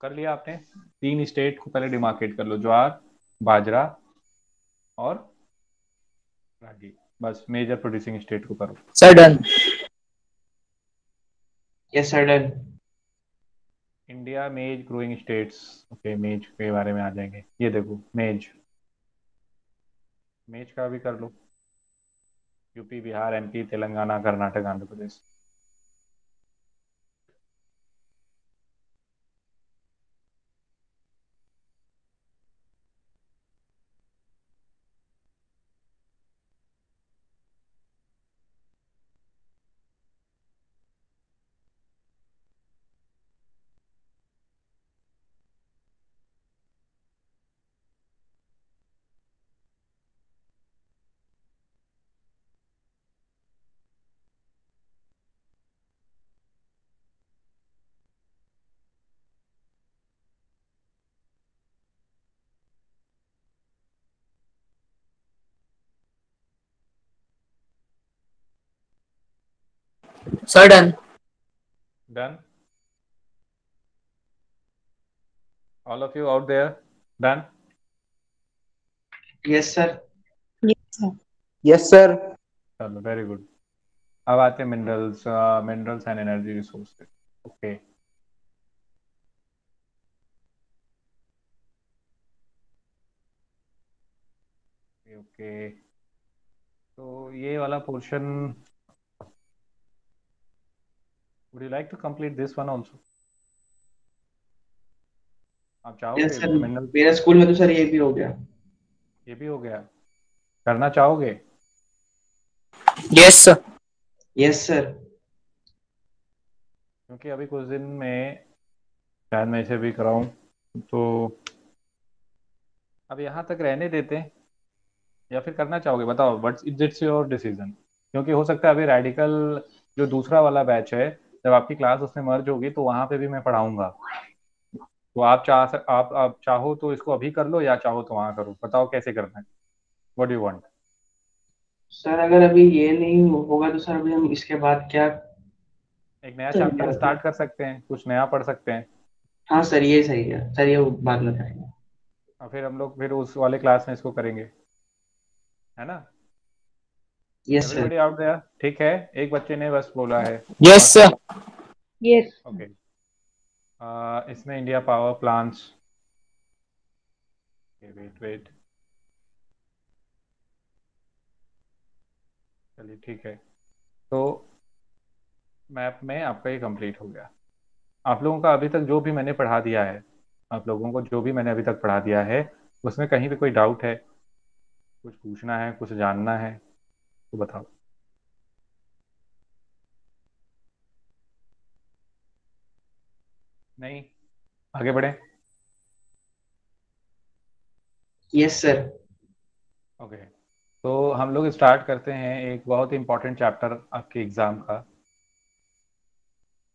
Speaker 1: कर लिया आपने। तीन स्टेट को पहले डिमार्केट कर लो, ज्वार बाजरा और रागी। बस मेजर प्रोड्यूसिंग स्टेट को करो।
Speaker 3: Sir done.
Speaker 2: Yes sir done.
Speaker 1: India मेज ग्रोइंग स्टेट्स। ओके, मेज के बारे में आ जाएंगे। ये देखो मेज, मेज का भी कर लो। UP Bihar MP Telangana Karnataka Andhra Pradesh.
Speaker 3: Sir, done.
Speaker 1: Done. All of you out there, done.
Speaker 2: Yes, sir.
Speaker 7: Yes, sir.
Speaker 6: Yes, sir.
Speaker 1: चलो, very good. अब आते हैं minerals and energy resources. Okay. Okay, तो ये वाला portion, would you like to complete this one also? आप
Speaker 2: Yes,
Speaker 1: चाहोगे
Speaker 2: sir.
Speaker 1: Mineral?
Speaker 2: मेरे स्कूल में तो सर ये भी हो गया.
Speaker 1: ये भी हो गया, करना चाहोगे?
Speaker 3: Yes, sir.
Speaker 2: Yes, sir.
Speaker 1: क्योंकि अभी कुछ दिन में शायद मैं इसे भी कराऊं, तो अब यहाँ तक रहने देते हैं या फिर करना चाहोगे? बताओ, बट इट्स योर डिसीजन. क्योंकि हो सकता है अभी रेडिकल जो दूसरा वाला बैच है, जब आपकी क्लास उसमें मर्ज होगी तो वहाँ पे भी मैं पढ़ाऊंगा. तो आप चाहो तो इसको अभी कर लो, या चाहो तो वहाँ करो. बताओ कैसे करना है. What do you want?
Speaker 2: Sir अगर अभी ये नहीं होगा तो सर अभी हम इसके बाद क्या?
Speaker 1: एक नया चैप्टर स्टार्ट कर सकते हैं, कुछ नया पढ़ सकते हैं,
Speaker 2: हाँ सर, ये सही है सर, ये बाद में करेंगे.
Speaker 1: और फिर हम लोग फिर उस वाले क्लास में इसको करेंगे, है ना?
Speaker 2: Yes sir.
Speaker 1: Everybody out there, ठीक है? एक बच्चे ने बस बोला है.
Speaker 3: Yes, sir.
Speaker 7: Yes.
Speaker 1: ओके. इसमें इंडिया पावर प्लांट्स, वेट, चलिए ठीक है. तो मैप में आपका ये कंप्लीट हो गया. आप लोगों का अभी तक जो भी मैंने पढ़ा दिया है, आप लोगों को जो भी मैंने अभी तक पढ़ा दिया है, उसमें कहीं भी कोई डाउट है, कुछ पूछना है, कुछ जानना है, तो बताओ. नहीं, आगे बढ़े.
Speaker 2: Yes sir.
Speaker 1: ओके, तो हम लोग स्टार्ट करते हैं एक बहुत ही इंपॉर्टेंट चैप्टर आपके एग्जाम का.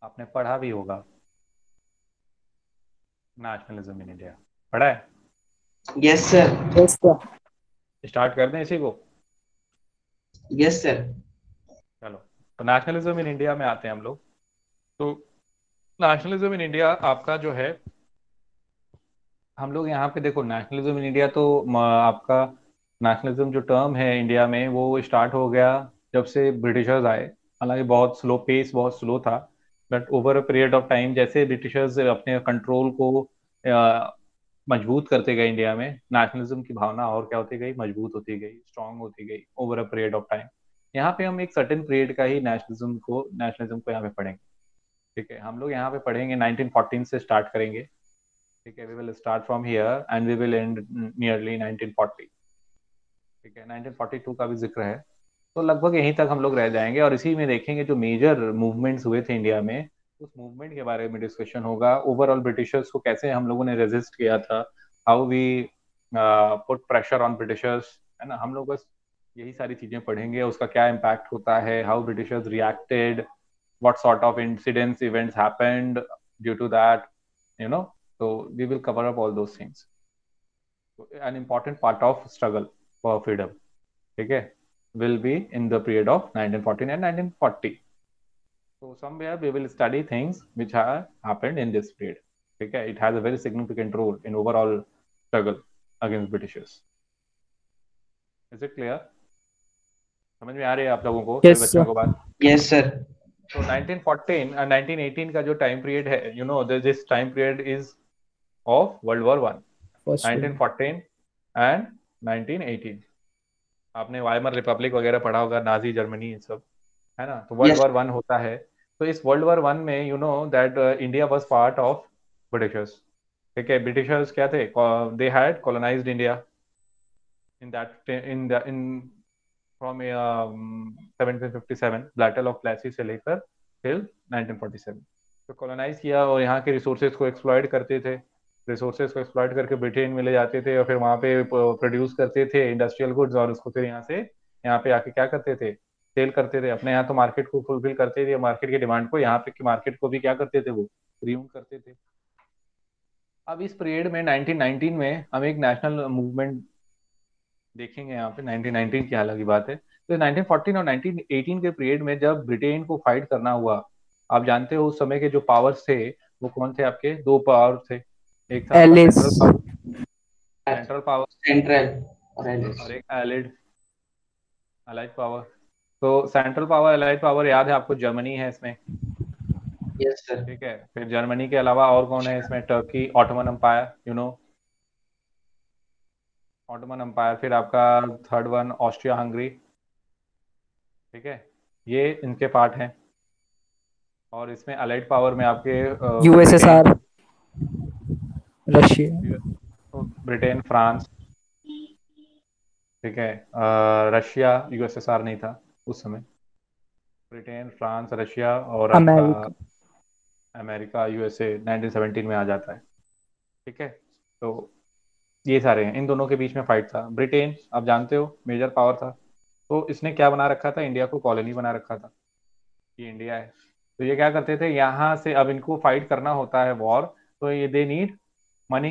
Speaker 1: आपने पढ़ा भी होगा, नेशनलिज्म इन इंडिया. पढ़ा है?
Speaker 2: Yes sir.
Speaker 3: Yes, sir.
Speaker 1: Start कर दें इसी को?
Speaker 2: Yes sir.
Speaker 1: चलो, तो नेशनलिज्म इन इंडिया में आते हैं हम लोग. तो नेशनलिज्म इन इंडिया आपका जो है, हम लोग यहाँ पे देखो, नेशनलिज्म इन इंडिया तो आपका नेशनलिज्म जो टर्म है इंडिया में, वो स्टार्ट हो गया जब से ब्रिटिशर्स आए. हालांकि बहुत स्लो, पेस बहुत स्लो था, but over a period of time जैसे ब्रिटिशर्स अपने कंट्रोल को मजबूत करते गए इंडिया में, नेशनलिज्म की भावना और क्या होती गई, मजबूत होती गई, स्ट्रांग होती गई over a period of time. यहाँ पे हम एक सर्टेन पीरियड का ही नेशनलिज्म को यहाँ पे पढ़ेंगे. ठीक है, हम लोग यहाँ पे पढ़ेंगे 1914 से स्टार्ट करेंगे. ठीक है, we will start from here and we will end nearly 1940. ठीक है, 1942 का भी जिक्र है, तो लगभग यहीं तक हम लोग रह जाएंगे. और इसी में देखेंगे जो मेजर मूवमेंट्स हुए थे इंडिया में, उस मूवमेंट के बारे में डिस्कशन होगा. ओवरऑल ब्रिटिशर्स को कैसे हम लोगों ने रेजिस्ट किया था, how we put pressure on Britishers, है ना? हम लोग बस यही सारी चीजें पढ़ेंगे. उसका क्या इम्पैक्ट होता है, how Britishers reacted, what sort of incidents, events happened due to that, so we will cover up all those things. An important part of struggle for freedom, okay, will be in the period of 1914 and 1940. So somewhere we will study things which have happened in this period. Okay, it has a very significant role in overall struggle against Britishers. Is it clear? समझ में आ रही है आप लोगों को,
Speaker 3: Yes,
Speaker 1: बच्चों
Speaker 3: sir.
Speaker 1: को बात?
Speaker 2: Yes sir.
Speaker 1: तो 1914 और 1918 का जो टाइम पीरियड है, this time period is of world War one.
Speaker 3: First one.
Speaker 1: 1914 and 1918. आपने वाइमर रिपब्लिक वगैरह पढ़ा होगा, नाजी जर्मनी, ये सब, है ना? तो वर्ल्ड
Speaker 2: Yes.
Speaker 1: वॉर वन होता है. तो इस वर्ल्ड वॉर वन में that India was part of Britishers. ठीक है, ब्रिटिशर्स क्या थे, they had colonised India in that in from 1757 battle of Plassey से लेकर टिल 1947. तो कॉलोनाइज किया और यहाँ के रिसोर्सेज को एक्सप्लॉइट करते थे. रिसोर्सेज को एक्सप्लॉइट करके ब्रिटेन में ले जाते थे और फिर वहाँ पे प्रोड्यूस करते थे इंडस्ट्रियल गुड्स, और उसको फिर यहाँ पे आके क्या करते थे, सेल करते थे. अपने यहाँ तो मार्केट को फुलफिल करते थे, मार्केट की डिमांड को, यहाँ पे की मार्केट को भी क्या करते थे, वो रियून करते थे. अब इस पीरियड में 1919 में हम एक नेशनल मूवमेंट देखेंगे यहाँ पे. 1919 की हालांकि बात है. तो 1914 और 1918 के पीरियड में जब ब्रिटेन को फाइट करना हुआ, आप जानते हो उस समय के जो पावर्स थे वो कौन थे आपके? दो पावर थे, एक था आपका
Speaker 3: एलिस।
Speaker 1: सेंट्रल पावर
Speaker 2: सेंट्रल और एलिस।
Speaker 1: और एक अलाइड पावर। तो सेंट्रल पावर, अलाइड पावर याद है आपको, जर्मनी है इसमें,
Speaker 2: यस सर।
Speaker 1: ठीक है। फिर जर्मनी के अलावा और कौन है इसमें? Turkey, Ottoman Empire, you know, Ottoman Empire. फिर आपका थर्ड वन ऑस्ट्रिया हंगरी, ठीक है। ये इनके पार्ट हैं। और इसमें अलाइड पावर में आपके
Speaker 3: यूएसएसआर, रशिया।
Speaker 1: ब्रिटेन, फ्रांस, ठीक है। रशिया, यूएसएसआर नहीं था उस समय। ब्रिटेन, फ्रांस, रशिया और आपका
Speaker 3: अमेरिका।
Speaker 1: अमेरिका, यूएसए 1917 में आ जाता है, ठीक है। तो ये सारे हैं, इन दोनों के बीच में फाइट था। ब्रिटेन आप जानते हो मेजर पावर था, तो इसने क्या बना रखा था? इंडिया को कॉलोनी बना रखा था, ये इंडिया है। तो ये क्या करते थे, यहाँ से अब इनको फाइट करना होता है वॉर, तो ये दे नीड मनी।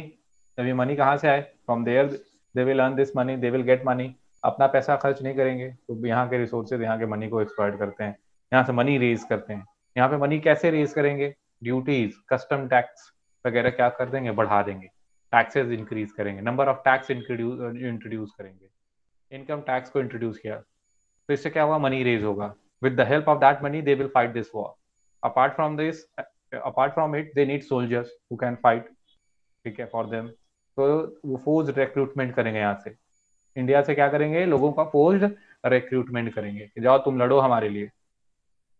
Speaker 1: तब ये मनी कहाँ से आए? From there they will earn this money, they will get money. अपना पैसा खर्च नहीं करेंगे तो यहाँ के रिसोर्सेज, यहाँ के मनी को एक्सप्लॉइट करते हैं, यहाँ से मनी रेज करते हैं। यहाँ पे मनी कैसे रेज करेंगे? ड्यूटीज, कस्टम टैक्स वगैरह क्या कर देंगे? बढ़ा देंगे, टैक्सेस इंक्रीज करेंगे, नंबर ऑफ टैक्स इंट्रोड्यूस करेंगे। इनकम टैक्स को इंट्रोड्यूस किया, तो इससे क्या हुआ? मनी रेज होगा। With the help of that money they will fight this war. Apart from this, apart from it, they need soldiers who can fight, ठीक है, फॉर देम। तो वो फोर्स रिक्रूटमेंट करेंगे यहाँ से, इंडिया से क्या करेंगे? लोगों का फोर्स रिक्रूटमेंट करेंगे कि जाओ तुम लड़ो हमारे लिए।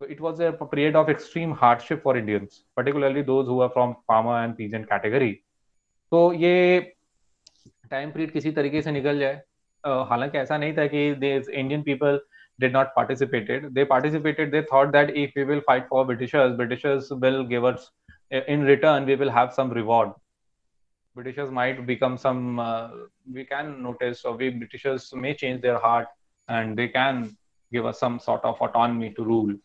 Speaker 1: तो it was a period of extreme hardship for Indians, particularly those who are from farmer and peasant category. तो ये टाइम पीरियड किसी तरीके से निकल जाए। हालांकि ऐसा नहीं था कि Indian people did not participated, they participated, they thought that if we will fight for Britishers will give us, in return we will have some reward. Britishers might become some, we can notice, or we Britishers may change their heart and they can give us some sort of autonomy to rule,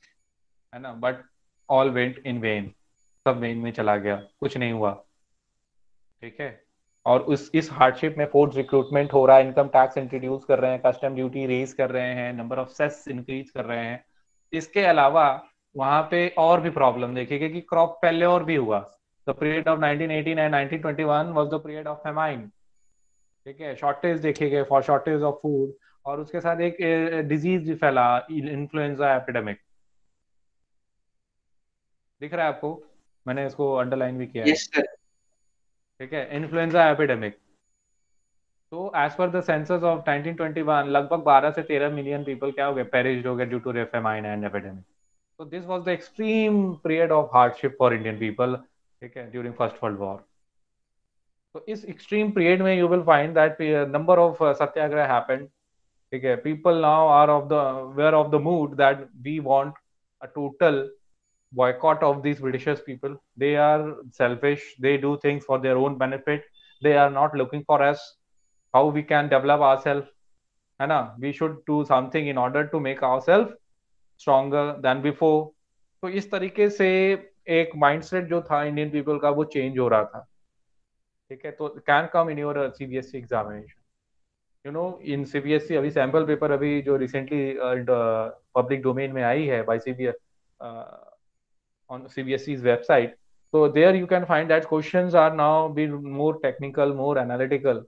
Speaker 1: है ना। But all went in vain, सब when में चला गया, कुछ नहीं हुआ, ठीक है। और इस हार्डशिप में फोर्स रिक्रूटमेंट हो रहा है, इनकम टैक्स इंट्रोड्यूस कर रहे हैं, कस्टम ड्यूटी रेज कर रहे हैं, नंबर ऑफ सेस इंक्रीज कर रहे हैं। इसके अलावा वहां पे और भी प्रॉब्लम देखिएगा कि क्रॉप फेल्योर और भी हुआ। The period of 1918 and 1921 was the period of famine, ठीक है। शॉर्टेज देखिएगा, फॉर शॉर्टेज ऑफ फूड, और उसके साथ एक डिजीज भी फैला, इन्फ्लुएंजा एपिडेमिक। दिख रहा है आपको? मैंने इसको अंडरलाइन भी किया है,
Speaker 2: यस सर।
Speaker 1: ठीक है, इन्फ्लुएंजा एपिडेमिक। तो as per the census of 1921 लगभग 12 से 13 मिलियन पीपल क्या हो गए? पेरिश्ड हो गए due to famine and epidemic. तो this was the extreme period of hardship for Indian people, ठीक है, ड्यूरिंग फर्स्ट वर्ल्ड वॉर। तो इस एक्सट्रीम पीरियड में you will find that number of satyagraha happened, ठीक है। People now are of the where of the mood that we want a total boycott of these Britishers people. They are selfish, they do things for their own benefit, they are not looking for us, how we can develop ourselves, है ना। We should do something in order to make ourselves stronger than before. तो इस तरीके से एक mindset जो था Indian people का वो चेंज हो रहा था, ठीक है। तो can come in your CBSE examination, you know, in CBSE अभी सैंपल पेपर अभी जो रिसेंटली पब्लिक डोमेन में आई है by CBSE on CBSE's website. So there you can find that questions are now been more technical, more analytical.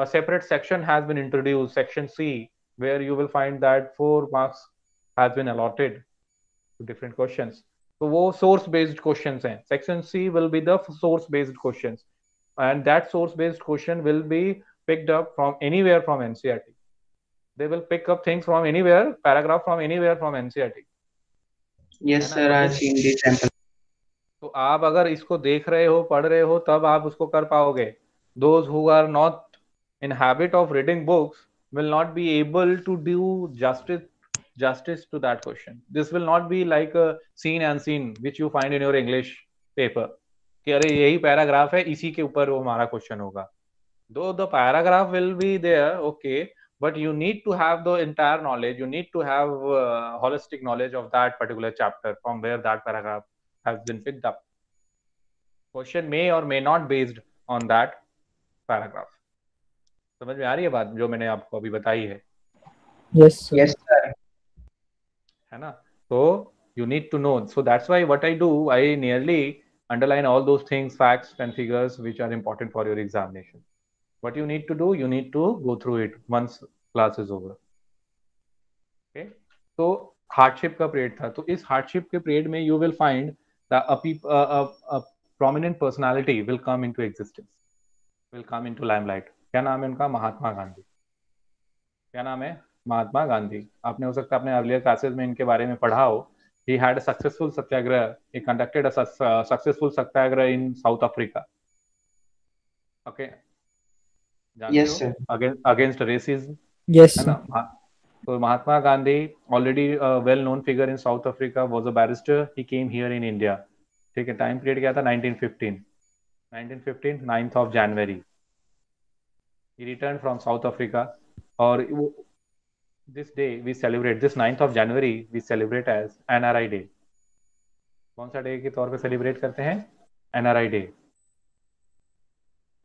Speaker 1: A separate section has been introduced, section C, where you will find that 4 marks has been allotted to different questions. So वो source based questions हैं. Section C will be the source based questions, and that source based question will be picked up from anywhere from NCERT. They will pick up things from anywhere, paragraph from anywhere from NCERT.
Speaker 2: Yes sir, I seen the sample.
Speaker 1: तो आप अगर इसको देख रहे हो, पढ़ रहे हो, तब आप उसको कर पाओगे। Those who are not in habit of reading books will not be able to do justice to that question. This will not be like a scene and scene which you find in your English paper कि अरे यही paragraph है, इसी के ऊपर वो हमारा question होगा। Though the paragraph will be there, okay, but you need to have the entire knowledge, you need to have holistic knowledge of that particular chapter from where that paragraph has been picked up. Question may or may not based on that paragraph. समझ में आ रही है बात जो मैंने आपको अभी बताई है?
Speaker 3: Yes, sir.
Speaker 2: Yes, sir.
Speaker 1: है ना? So you need to know. So that's why what I do, I nearly underline all those things, facts and figures which are important for your examination. What you need to do, you need to go through it once class is over. Okay? तो hardship का period था, तो इस hardship के period में you will find a prominent personality will come into existence, will come into limelight. क्या नाम है उनका? महात्मा गांधी. क्या नाम है? महात्मा गांधी. आपने हो सकता है अपने अर्लियर क्लासेस में इनके बारे में पढ़ा हो. He had a successful satyagraha. He conducted a successful satyagraha in South Africa. Okay. जानते
Speaker 2: Yes,
Speaker 1: हो?
Speaker 2: sir.
Speaker 1: Against racism.
Speaker 3: Yes,
Speaker 1: है
Speaker 3: sir.
Speaker 1: ना? So Mahatma Gandhi, already a well-known figure in South Africa, was a barrister. He came here in India. ठीक है, time period क्या था? 1915, 9th of January. He returned from South Africa. और this day we celebrate, this 9th of January we celebrate as NRI Day. कौन सा day के तौर पे सेलिब्रेट करते हैं? NRI Day.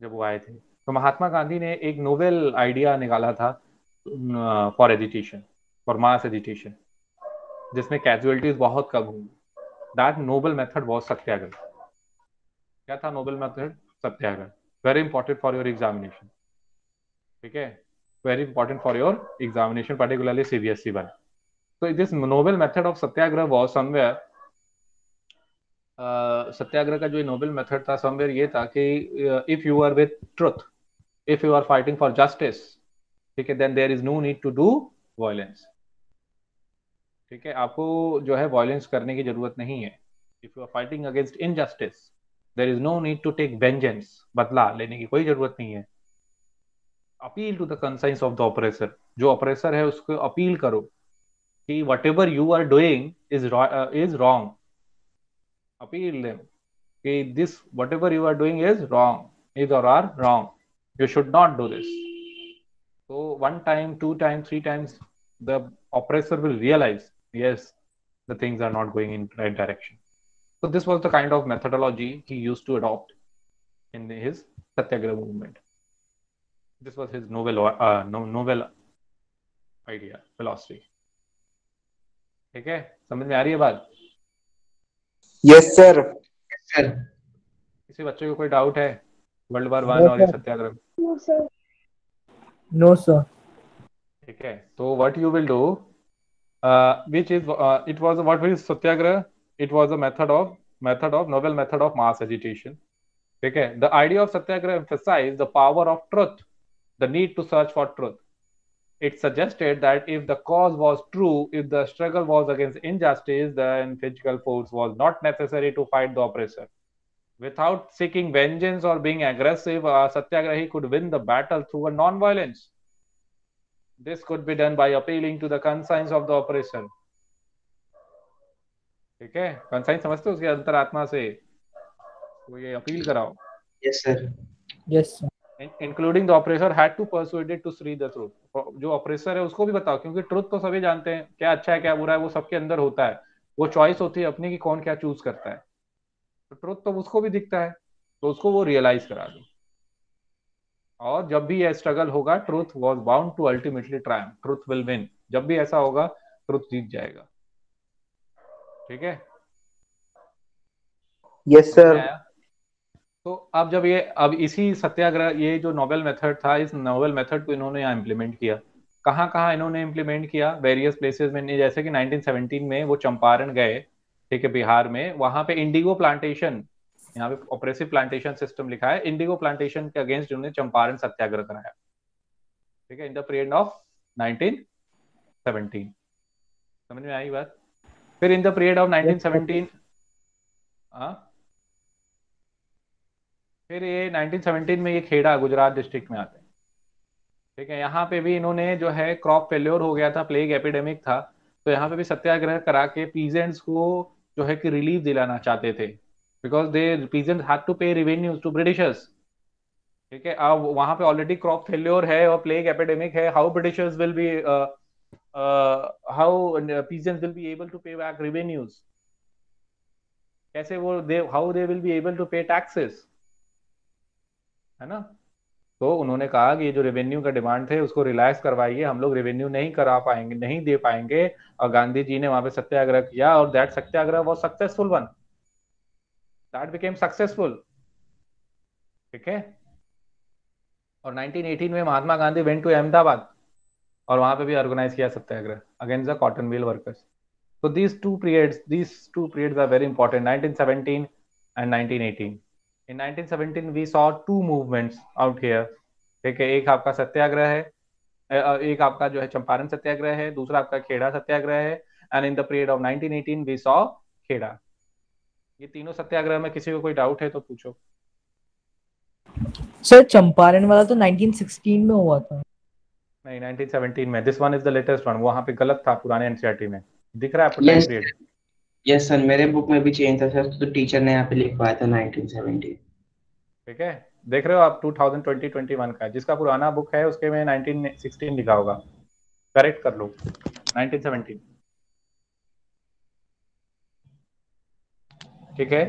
Speaker 1: जब वो आए थे, तो महात्मा गांधी ने एक नोबेल आइडिया निकाला था for education, for mass education, जिसमें कैजुअलिटीज बहुत कम होंगी. That noble method was satyagraha. क्या था noble method? Satyagraha. Very important for your examination. ठीक है, very important for your examination, particularly CBSE 1. तो this noble method of satyagraha was somewhere, satyagraha का जो नोबल मेथड था समवेयर ये था कि if you are with truth, if you are fighting for justice, ठीक है, then there is no need to do violence. ठीक है, आपको जो है वायलेंस करने की जरूरत नहीं है. If you are fighting against injustice, there is no need to take vengeance. बदला लेने की कोई जरूरत नहीं है. Appeal to the conscience of the oppressor. जो ऑपरेसर है उसको अपील करो कि whatever you are doing is wrong. Appeal them कि this whatever you are doing is wrong, is और are wrong, you should not do this. So 1 time, 2 times, 3 times, the oppressor will realize, yes, the things are not going in right direction. So this was the kind of methodology he used to adopt in his Satyagraha movement. This was his novel idea, philosophy. ठीक है, समझ में आ रही है बात?
Speaker 6: Yes, sir.
Speaker 2: Yes, sir.
Speaker 1: किसी बच्चे को कोई डाउट है वर्ल्ड वार
Speaker 3: No,
Speaker 1: 1 और ये
Speaker 3: sir.
Speaker 1: सत्याग्रह?
Speaker 4: No, sir.
Speaker 3: No, sir.
Speaker 1: ठीक है, तो what you will do, which is it was what is Satyagraha? It was a novel method of mass agitation. ठीक है, the idea of Satyagraha emphasized the power of truth, the need to search for truth. It suggested that if the cause was true, if the struggle was against injustice, then physical force was not necessary to fight the oppressor. Without seeking vengeance or being aggressive, a Satyagrahi could win the battle through a non-violence. This could be done by appealing to the conscience of the oppressor. ठीक है, conscience समझते हो? उसके अंतरात्मा से वो ये appeal कराओ.
Speaker 2: Yes, sir.
Speaker 3: Yes, sir.
Speaker 1: Including the oppressor had to persuaded to see the truth. जो ऑपरेसर है उसको भी बताओ, क्योंकि ट्रुथ तो सभी जानते हैं, क्या अच्छा है क्या बुरा है वो सबके अंदर होता है. वो चॉइस होती है अपनी कि कौन क्या चूज करता है. तो ट्रुथ तो उसको भी दिखता है, तो उसको वो रियलाइज करा दो. और जब भी यह स्ट्रगल होगा, truth was bound to ultimately triumph. Truth will win. जब भी ऐसा होगा, ट्रुथ जीत जाएगा. ठीक है,
Speaker 6: Yes,
Speaker 1: समझ में
Speaker 6: sir.
Speaker 1: आया? तो अब इसी सत्याग्रह, ये जो नोबेल मेथड था, इस नोबेल मेथड को इन्होंने यहाँ इम्प्लीमेंट किया. कहाँ कहाँ इन्होंने इम्प्लीमेंट किया? वेरियस प्लेसेस में. जैसे कि 1917 में वो चंपारण गए, ठीक है, बिहार में. वहां पे इंडिगो प्लांटेशन, यहाँ पे ऑपरेसिव प्लांटेशन सिस्टम लिखा है, इंडिगो प्लांटेशन के अगेंस्ट उन्होंने चंपारण सत्याग्रह कराया. ठीक है, इन द पीरियड ऑफ 1917. समझ में आई बात? फिर इन द पीरियड ऑफ 1917, फिर ये 1917 में ये खेड़ा गुजरात डिस्ट्रिक्ट में आते हैं. ठीक है, यहाँ पे भी इन्होंने जो है क्रॉप फेल्योर हो गया था, प्लेग एपिडेमिक था, तो यहाँ पे भी सत्याग्रह करा के पीजेंट्स को जो है कि रिलीफ दिलाना चाहते थे, because they peasants had to pay revenues to Britishers. ठीक है, अब वहां पे ऑलरेडी क्रॉप फेल्योर है और प्लेग एपिडेमिक है. How Britishers will be how peasants will be able to pay back revenues? कैसे वो how they will be able to pay taxes? है ना? तो उन्होंने कहा कि ये जो रेवेन्यू का डिमांड थे उसको रिलैक्स करवाइए, हम लोग रेवेन्यू नहीं करा पाएंगे, नहीं दे पाएंगे। और गांधी जी ने वहां पे सत्याग्रह किया और that satyagraha was successful one, that became successful. ठीक है। और 1918 में महात्मा गांधी वेंट टू अहमदाबाद और वहां पे भी ऑर्गेनाइज किया satyagraha against the cotton mill workers. So these two periods are very important, 1917 and 1918. In 1917 we saw two movements out here. ठीक है, एक आपका सत्याग्रह है, एक आपका जो है चंपारण सत्याग्रह है, दूसरा आपका खेड़ा सत्याग्रह है। And in the period of 1918 we saw Kheda. ये तीनों सत्याग्रह में किसी को कोई डाउट है तो पूछो।
Speaker 3: सर चंपारण वाला तो 1916 में हुआ था।
Speaker 1: नहीं, 1917 में। This one is the latest one. वहां पे गलत था पुराने एनसीईआरटी में। दिख रहा है आपको time
Speaker 2: yes
Speaker 1: period?
Speaker 2: Yes sir, मेरे बुक में भी चेंज था सर, तो टीचर ने यहाँ पे लिखवाया था 1970।
Speaker 1: ठीक है, देख रहे हो आप 2020-21 का, जिसका पुराना बुक है उसके में 1916 लिखा होगा, करेक्ट कर लो 1917। ठीक है।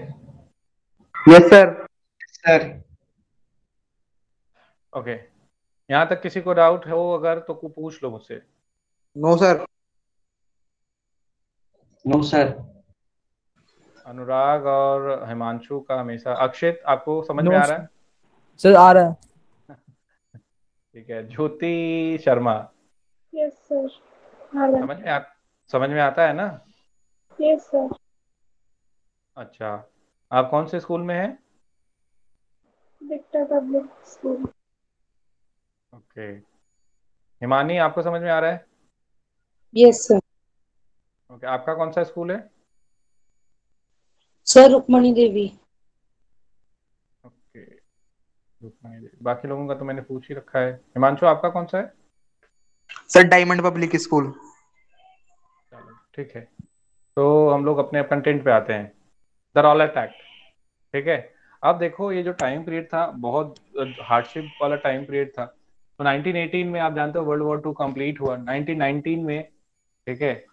Speaker 6: Yes sir.
Speaker 2: सर
Speaker 1: ओके, यहाँ तक किसी को डाउट हो अगर तो पूछ लो मुझसे।
Speaker 6: No sir.
Speaker 2: No sir.
Speaker 1: Anurag और हिमांशु का हमेशा। अक्षित आपको समझ में
Speaker 3: नो
Speaker 1: आ रहा है?
Speaker 3: सर आ रहा है।
Speaker 1: ठीक है। Jyoti Sharma,
Speaker 4: yes sir. हाँ
Speaker 1: समझ में आता है ना?
Speaker 4: Yes sir.
Speaker 1: अच्छा, आप कौन से स्कूल में हैं?
Speaker 4: Victor public school.
Speaker 1: Okay. Himani आपको समझ में आ रहा है?
Speaker 7: Yes sir.
Speaker 1: ओके, आपका कौन सा स्कूल है?
Speaker 7: सर रुक्मणी देवी।
Speaker 1: ओके, बाकी लोगों का तो मैंने पूछ ही रखा है। हिमांशु आपका कौन सा है?
Speaker 6: Sir diamond public school.
Speaker 1: चलो ठीक है, तो हम लोग अपने कंटेंट पे आते हैं। The Rowlatt act. ठीक है। अब देखो ये जो टाइम पीरियड था बहुत हार्डशिप वाला टाइम पीरियड था। तो 1918 में आप जानते हो वर्ल्ड वॉर टू कंप्लीट हुआ। 1919 में, ठीक है,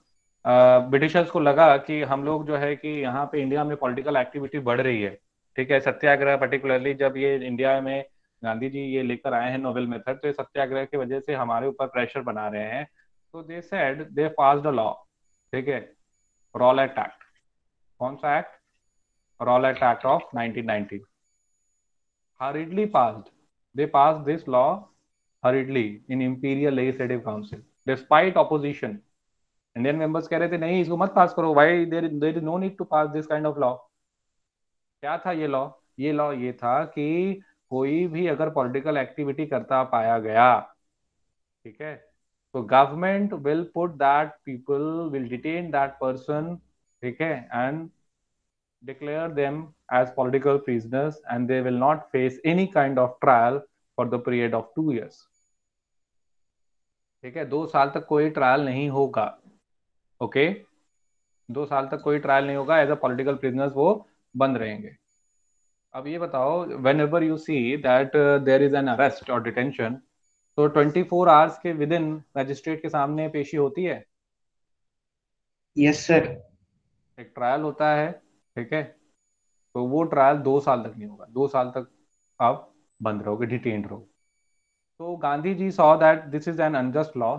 Speaker 1: ब्रिटिशर्स को लगा कि हम लोग जो है कि यहाँ पे इंडिया में पॉलिटिकल एक्टिविटी बढ़ रही है। ठीक है, सत्याग्रह पर्टिकुलरली जब ये इंडिया में गांधी जी ये लेकर आए हैं नोबेल मेथड, तो ये सत्याग्रह की वजह से हमारे ऊपर प्रेशर बना रहे हैं। तो they said they passed a law. ठीक है, रॉलेट एक्ट। कौन सा act? Rowlatt act of 1990। hurriedly passed. They passed this law hurriedly in Imperial Legislative Council despite opposition. Indian members कह रहे थे नहीं इसको मत पास करो, भाई there is no need to pass this kind of law. क्या था ये लॉ? ये लॉ ये था कि कोई भी अगर पॉलिटिकल एक्टिविटी करता पाया गया, ठीक है, तो government will put that people, will detain that person, ठीक है, and declare them as political prisoners and they will not face any kind of trial for the period of 2 years. ठीक है, 2 साल तक कोई ट्रायल नहीं होगा। ओके, 2 साल तक कोई ट्रायल नहीं होगा, एज अ पॉलिटिकल प्रिजनर्स वो बंद रहेंगे। अब ये बताओ, when ever you see that there is an arrest और डिटेंशन, तो 24 आवर्स के विद इन मजिस्ट्रेट के सामने पेशी होती है।
Speaker 2: Yes sir.
Speaker 1: एक ट्रायल होता है, ठीक है, तो वो ट्रायल 2 साल तक नहीं होगा। 2 साल तक आप बंद रहोगे, डिटेन्ड रहोगे। तो Gandhi ji saw that this is an unjust law,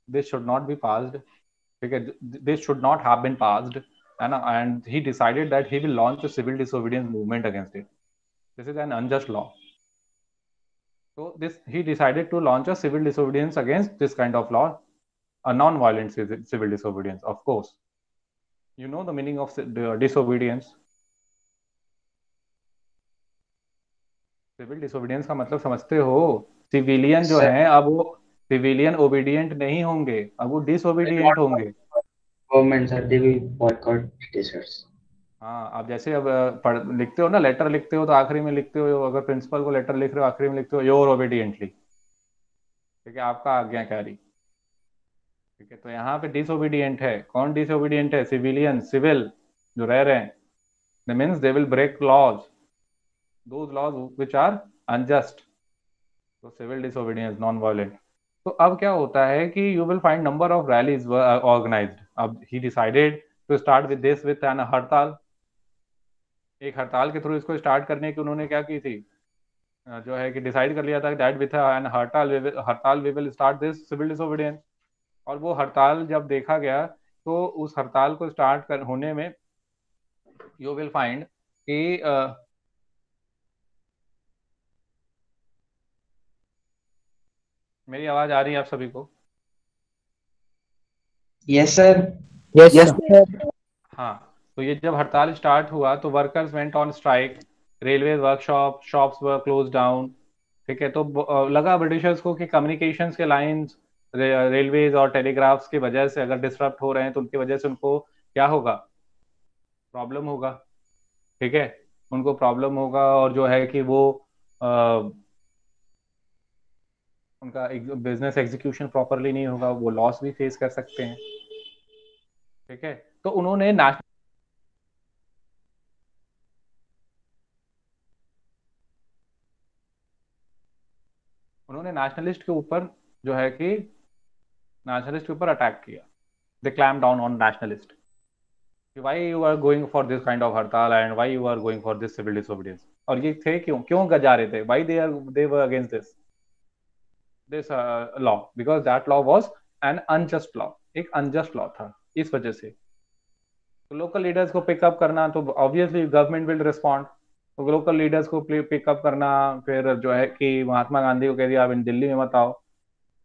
Speaker 1: this should not be passed, ठीक है, this should not have been passed, है ना, and he decided that he will launch a civil disobedience movement against it. This is an unjust law. So this he decided to launch a civil disobedience against this kind of law, a non-violent civil disobedience. Of course, you know the meaning of disobedience. Civil disobedience का मतलब समझते हो? Civilian जो
Speaker 2: sir
Speaker 1: हैं अब वो civilian obedient नहीं होंगे, अब वो डिसोबीडियंट होंगे।
Speaker 2: Government sir, they will boycott teachers.
Speaker 1: हाँ, आप जैसे अब लिखते हो ना, लेटर लिखते हो तो आखिरी में लिखते हो, अगर प्रिंसिपल को लेटर लिख रहे हो आखिरी में लिखते हो योर ओबीडियंटली, ठीक है, आपका आज्ञाकारी। ठीक है, तो यहाँ पे डिसोबीडियंट है। कौन डिसोबीडियंट है? सिविलियन, सिविल जो रह रहे हैं। That means they will break laws, those laws which are unjust. तो सिविल डिसोबीडियंस, नॉन वायलेंट। तो अब क्या होता है कि you will find number of rallies organised. अब he decided to start with this with an hartal. एक हड़ताल के थ्रू इसको स्टार्ट करने की उन्होंने क्या की थी, जो है कि डिसाइड कर लिया था दैट विथ एन हड़ताल we will start this civil disobedience. और वो हड़ताल जब देखा गया तो उस हड़ताल को स्टार्ट कर होने में यू विल फाइंड कि मेरी आवाज आ रही है आप सभी को?
Speaker 2: Yes sir.
Speaker 3: Yes
Speaker 6: Yes,
Speaker 3: sir.
Speaker 6: sir.
Speaker 1: हाँ, तो ये जब हड़ताल स्टार्ट हुआ तो workers went on strike, railway workshop shops were close down. ठीक है, तो लगा ब्रिटिशर्स को कि कम्युनिकेशंस के लाइंस रेलवेज और टेलीग्राफ्स की वजह से अगर डिसरप्ट हो रहे हैं तो उनकी वजह से उनको क्या होगा, प्रॉब्लम होगा। ठीक है, उनको प्रॉब्लम होगा और जो है कि वो उनका बिजनेस एग्जीक्यूशन प्रॉपरली नहीं होगा, वो लॉस भी फेस कर सकते हैं। ठीक है, तो उन्होंने नेशनलिस्ट के ऊपर जो है कि नेशनलिस्ट के ऊपर अटैक किया। They clamp down on nationalist, why you are going for this kind of hartal and why you are going for this civil disobedience. और ये थे क्यों क्यों जा रहे थे, why they were against this law, because that law was an unjust law, एक unjust law था। इस वजह से तो लोकल लीडर्स को पिकअप करना, तो ऑब्वियसली गवर्नमेंट विल रिस्पॉन्ड। तो लोकल लीडर्स को पिकअप करना, फिर जो है कि महात्मा गांधी को कह दिया आप इन दिल्ली में मत आओ।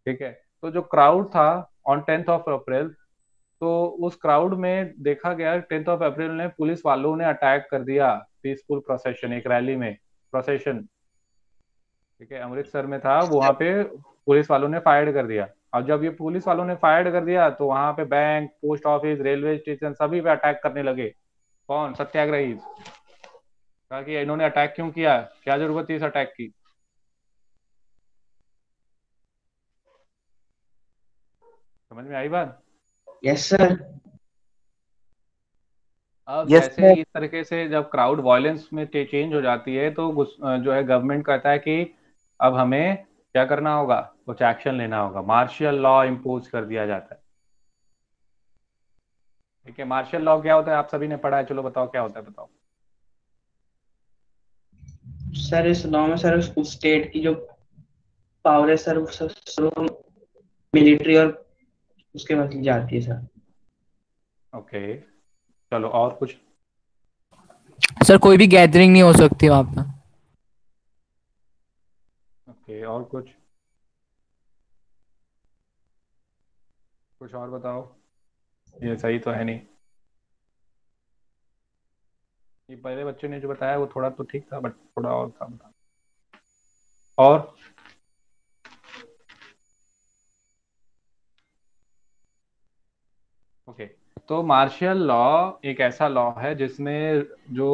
Speaker 1: ठीक है, तो जो क्राउड था ऑन 10th ऑफ अप्रैल, तो उस क्राउड में देखा गया 10th ऑफ अप्रैल ने पुलिस वालों ने अटैक कर दिया पीसफुल प्रोसेशन, एक रैली में प्रोसेशन। ठीक है, अमृतसर में था, वहां पे पुलिस वालों ने फायर कर दिया। और जब ये पुलिस वालों ने फायर कर दिया तो वहां पे bank, post office, railway station सभी पे अटैक करने लगे। कौन? सत्याग्रही। कहा कि इन्होंने अटैक क्यों किया, क्या जरूरत थी इस अटैक की? समझ में आई बात?
Speaker 2: Yes sir.
Speaker 1: अब
Speaker 6: Yes,
Speaker 1: जैसे
Speaker 6: sir.
Speaker 1: ही इस तरीके से जब क्राउड वायलेंस में चेंज हो जाती है तो जो है गवर्नमेंट कहता है कि अब हमें क्या करना होगा, कुछ एक्शन लेना होगा, मार्शियल लॉ इम्पोज कर दिया जाता है। ठीक है, मार्शियल लॉ क्या होता है आप सभी ने पढ़ा है, चलो बताओ क्या होता है, बताओ।
Speaker 2: सर इस लॉ में सर उस स्टेट की जो पावर है सर वो मिलिट्री और उसके बदली जाती है सर।
Speaker 1: ओके, चलो और कुछ।
Speaker 3: सर कोई भी गैदरिंग नहीं हो सकती वहां पे।
Speaker 1: ओके, और कुछ कुछ और बताओ, ये सही तो है नहीं। ये पहले बच्चे ने जो बताया वो थोड़ा तो ठीक था, बट थोड़ा और था, बता। और ओके, तो मार्शियल लॉ एक ऐसा लॉ है जिसमें जो